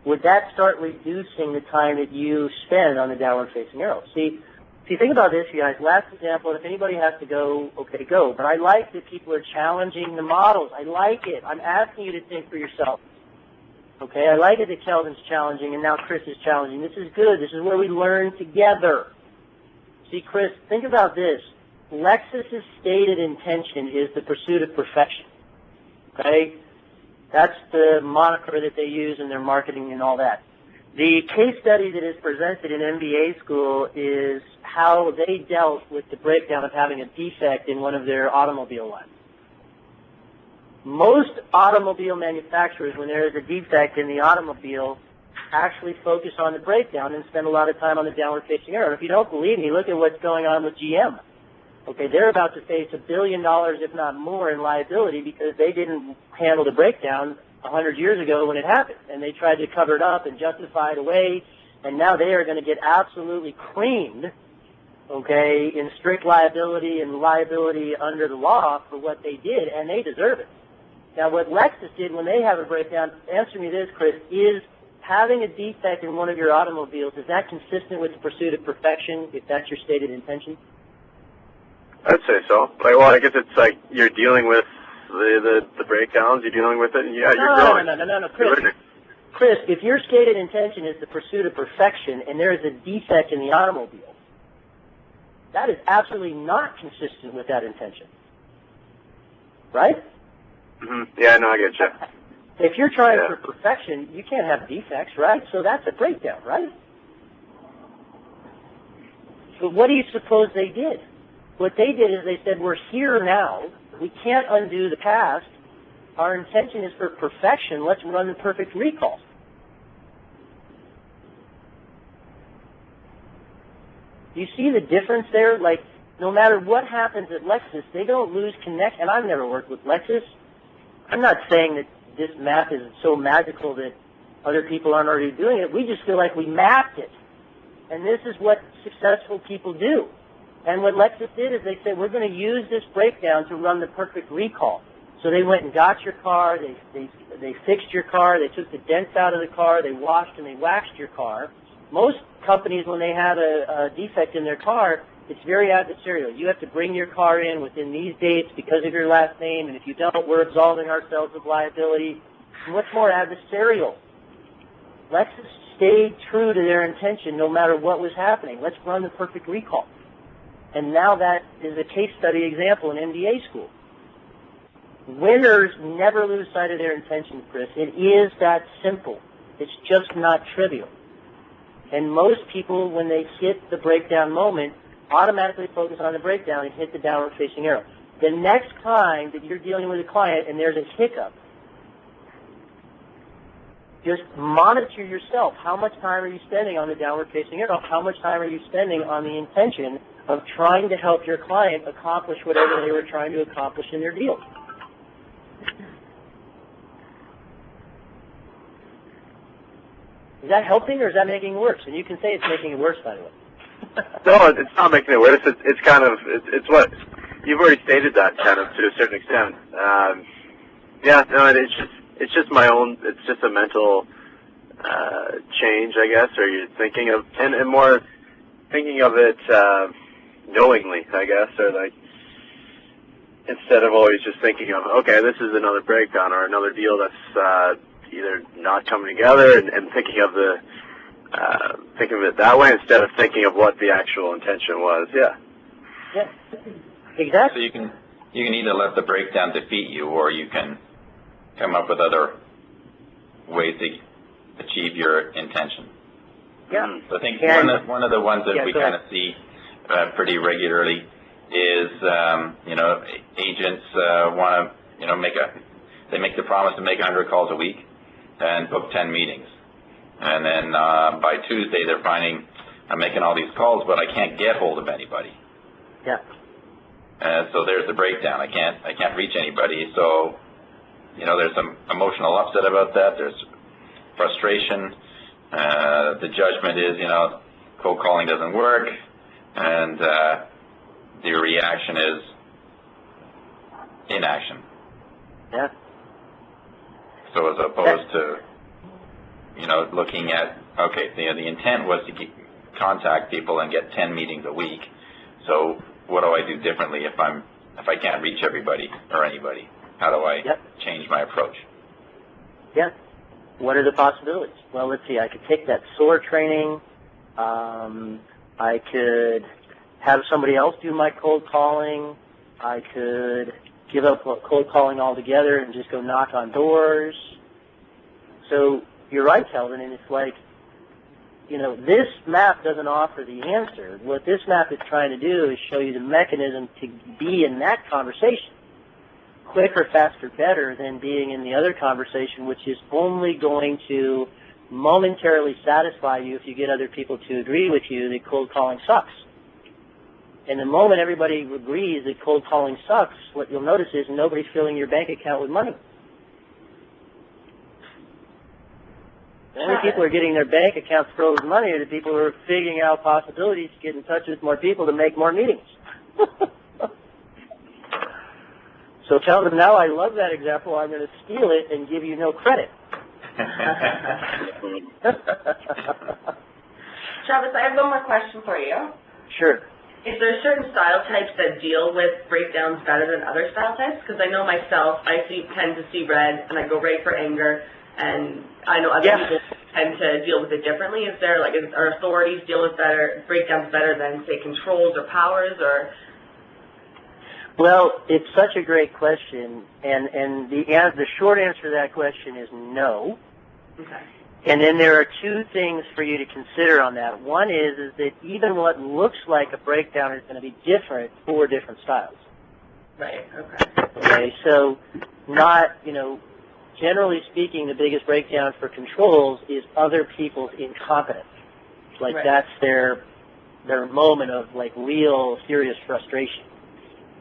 Speaker 1: Would that start reducing the time that you spend on the downward-facing arrow? See, if you think about this, you guys, last example, if anybody has to go, okay, go. But I like that people are challenging the models. I like it. I'm asking you to think for yourself. Okay, I like it that Kelvin's challenging and now Chris is challenging. This is good. This is where we learn together. See, Chris, think about this. Lexus's stated intention is the pursuit of perfection. Okay? That's the moniker that they use in their marketing and all that. The case study that is presented in MBA school is how they dealt with the breakdown of having a defect in one of their automobile lines. Most automobile manufacturers, when there is a defect in the automobile, actually focus on the breakdown and spend a lot of time on the downward-facing arrow. If you don't believe me, look at what's going on with GM. Okay, they're about to face $1 billion, if not more, in liability because they didn't handle the breakdown 100 years ago when it happened, and they tried to cover it up and justify it away, and now they are going to get absolutely creamed, okay, in strict liability and liability under the law for what they did, and they deserve it. Now, what Lexus did when they have a breakdown, answer me this, Chris, is having a defect in one of your automobiles, is that consistent with the pursuit of perfection, if that's your stated intention?
Speaker 2: I'd say so. Well, I guess it's like you're dealing with the breakdowns, you're dealing with it, and you're growing.
Speaker 1: No, Chris, if your stated intention is the pursuit of perfection and there is a defect in the automobile, that is absolutely not consistent with that intention. Right?
Speaker 2: Mm-hmm. Yeah, no, I get you.
Speaker 1: If you're trying for perfection, you can't have defects, right? So that's a breakdown, right? But what do you suppose they did? What they did is they said, we're here now. We can't undo the past. Our intention is for perfection. Let's run the perfect recall. Do you see the difference there? Like, no matter what happens at Lexus, they don't lose connection. And I've never worked with Lexus. I'm not saying that this map is so magical that other people aren't already doing it. We just feel like we mapped it. And this is what successful people do. And what Lexus did is they said, we're going to use this breakdown to run the perfect recall. So they went and got your car, they fixed your car, they took the dents out of the car, they washed and they waxed your car. Most companies, when they have a defect in their car, it's very adversarial. You have to bring your car in within these dates because of your last name, and if you don't, we're absolving ourselves of liability. And what's more adversarial? Lexus stayed true to their intention no matter what was happening. Let's run the perfect recall. And now that is a case study example in MBA school. Winners never lose sight of their intention, Chris. It is that simple. It's just not trivial. And most people, when they hit the breakdown moment, automatically focus on the breakdown and hit the downward-facing arrow. The next time that you're dealing with a client and there's a hiccup, just monitor yourself. How much time are you spending on the downward-facing arrow? How much time are you spending on the intention of trying to help your client accomplish whatever they were trying to accomplish in their deal? Is that helping or is that making it worse? And you can say it's making it worse, by the way.
Speaker 2: No, it's not making it worse. It's kind of, it's what, you've already stated that kind of to a certain extent. Yeah, no, it's just my own. It's just a mental change, I guess, or you're thinking of and more thinking of it knowingly, I guess, or like instead of always just thinking of, okay, this is another breakdown or another deal that's either not coming together, and thinking of it that way instead of thinking of what the actual intention was. Yeah.
Speaker 1: Yeah. Exactly.
Speaker 3: So you can either let the breakdown defeat you, or you can come up with other ways to achieve your intention.
Speaker 1: Yeah.
Speaker 3: So I think
Speaker 1: And,
Speaker 3: one of the ones that we
Speaker 1: go
Speaker 3: kind
Speaker 1: ahead.
Speaker 3: of see pretty regularly is agents want to make the promise to make 100 calls a week and book 10 meetings, and then by Tuesday they're finding I'm making all these calls, but I can't get hold of anybody.
Speaker 1: Yeah.
Speaker 3: So there's the breakdown. I can't reach anybody. So there's some emotional upset about that. There's frustration. The judgment is cold calling doesn't work, and the reaction is inaction.
Speaker 1: Yeah.
Speaker 3: So as opposed to looking at, okay, the intent was to contact people and get 10 meetings a week. So what do I do differently if I can't reach everybody or anybody? How do I change my approach?
Speaker 1: Yeah. What are the possibilities? Well, let's see. I could take that SOAR training. I could have somebody else do my cold calling. I could give up cold calling altogether and just go knock on doors. So you're right, Kelvin, and it's like, this map doesn't offer the answer. What this map is trying to do is show you the mechanism to be in that conversation. Quicker, faster, better than being in the other conversation, which is only going to momentarily satisfy you if you get other people to agree with you that cold calling sucks. And the moment everybody agrees that cold calling sucks, what you'll notice is nobody's filling your bank account with money. The only people who are getting their bank accounts filled with money are the people who are figuring out possibilities to get in touch with more people to make more meetings. So, Kelvin, now I love that example. I'm going to steal it and give you no credit.
Speaker 5: Travis, I have one more question for you.
Speaker 1: Sure.
Speaker 5: Is there certain style types that deal with breakdowns better than other style types? Because I know myself, I tend to see red, and I go right for anger, and I know other people tend to deal with it differently. Is there, are authorities deal with breakdowns better than, say, controls or powers, or...
Speaker 1: Well, it's such a great question, and the short answer to that question is no.
Speaker 5: Okay.
Speaker 1: And then there are two things for you to consider on that. One is that even what looks like a breakdown is going to be different for different styles.
Speaker 5: Right, okay.
Speaker 1: Okay, so not, generally speaking, the biggest breakdown for controls is other people's incompetence. Like that's their moment of real serious frustration.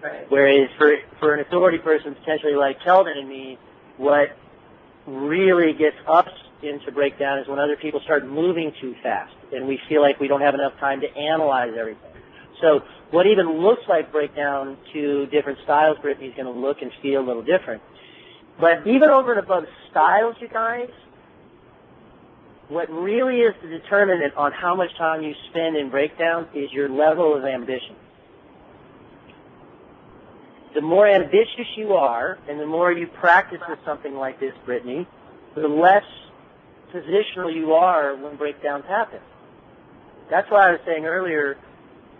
Speaker 5: Right.
Speaker 1: Whereas for an authority person, potentially like Kelvin and me, what really gets us into breakdown is when other people start moving too fast and we feel like we don't have enough time to analyze everything. So what even looks like breakdown to different styles, Brittany, is going to look and feel a little different. But even over and above styles, you guys, what really is the determinant on how much time you spend in breakdown is your level of ambition. The more ambitious you are, and the more you practice with something like this, Brittany, the less positional you are when breakdowns happen. That's why I was saying earlier,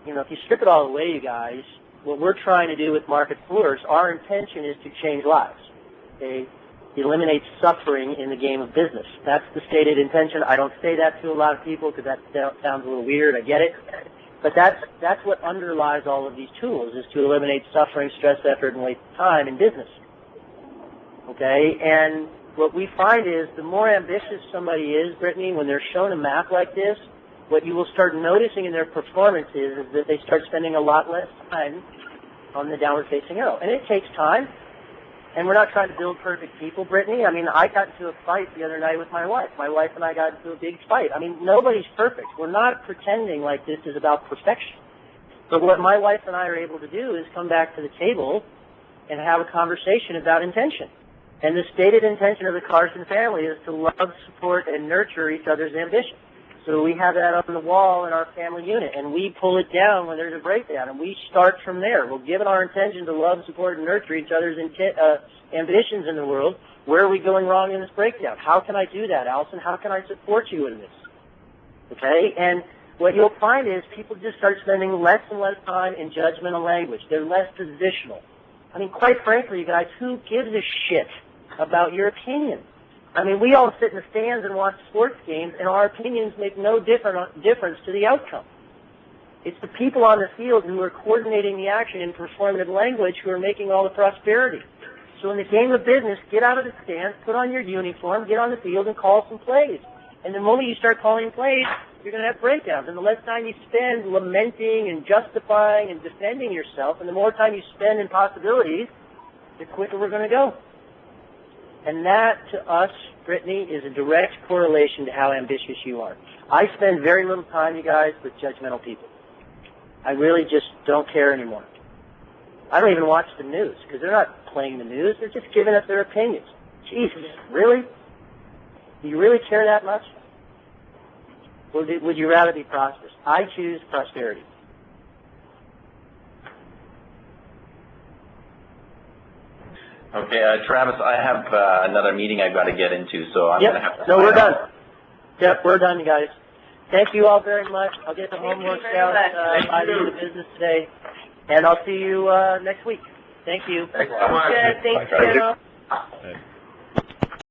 Speaker 1: if you strip it all away, you guys, what we're trying to do with Market Force, our intention is to change lives. Okay? Eliminate suffering in the game of business. That's the stated intention. I don't say that to a lot of people because that sounds a little weird. I get it. But that's what underlies all of these tools, is to eliminate suffering, stress, effort, and waste of time in business. Okay? And what we find is the more ambitious somebody is, Brittany, when they're shown a map like this, what you will start noticing in their performance is that they start spending a lot less time on the downward-facing arrow. And it takes time. And we're not trying to build perfect people, Brittany. I mean, I got into a fight the other night with my wife. My wife and I got into a big fight. I mean, nobody's perfect. We're not pretending like this is about perfection. But what my wife and I are able to do is come back to the table and have a conversation about intention. And the stated intention of the Carson family is to love, support, and nurture each other's ambition. So we have that up on the wall in our family unit, and we pull it down when there's a breakdown, and we start from there. Well, given our intention to love, support, and nurture each other's ambitions in the world, where are we going wrong in this breakdown? How can I do that, Allison? How can I support you in this? Okay? And what you'll find is people just start spending less and less time in judgmental language. They're less positional. I mean, quite frankly, you guys, who gives a shit about your opinion? I mean, we all sit in the stands and watch sports games, and our opinions make no difference to the outcome. It's the people on the field who are coordinating the action in performative language who are making all the prosperity. So in the game of business, get out of the stands, put on your uniform, get on the field, and call some plays. And the moment you start calling plays, you're going to have breakdowns. And the less time you spend lamenting and justifying and defending yourself, and the more time you spend in possibilities, the quicker we're going to go. And that, to us, Brittany, is a direct correlation to how ambitious you are. I spend very little time, you guys, with judgmental people. I really just don't care anymore. I don't even watch the news, because they're not playing the news. They're just giving us their opinions. Jesus, really? Do you really care that much? Or would you rather be prosperous? I choose prosperity.
Speaker 3: Okay, Travis, I have another meeting I've got to get into, so I'm going to have to...
Speaker 1: No, we're done. Yep, we're done, you guys. Thank you all very much. I'll get the homework out by the end of business today, and I'll see you next week. Thank you.
Speaker 3: Thanks so much.
Speaker 5: Good, thanks,
Speaker 3: Bye, Travis.
Speaker 5: Daniel.
Speaker 6: Hey.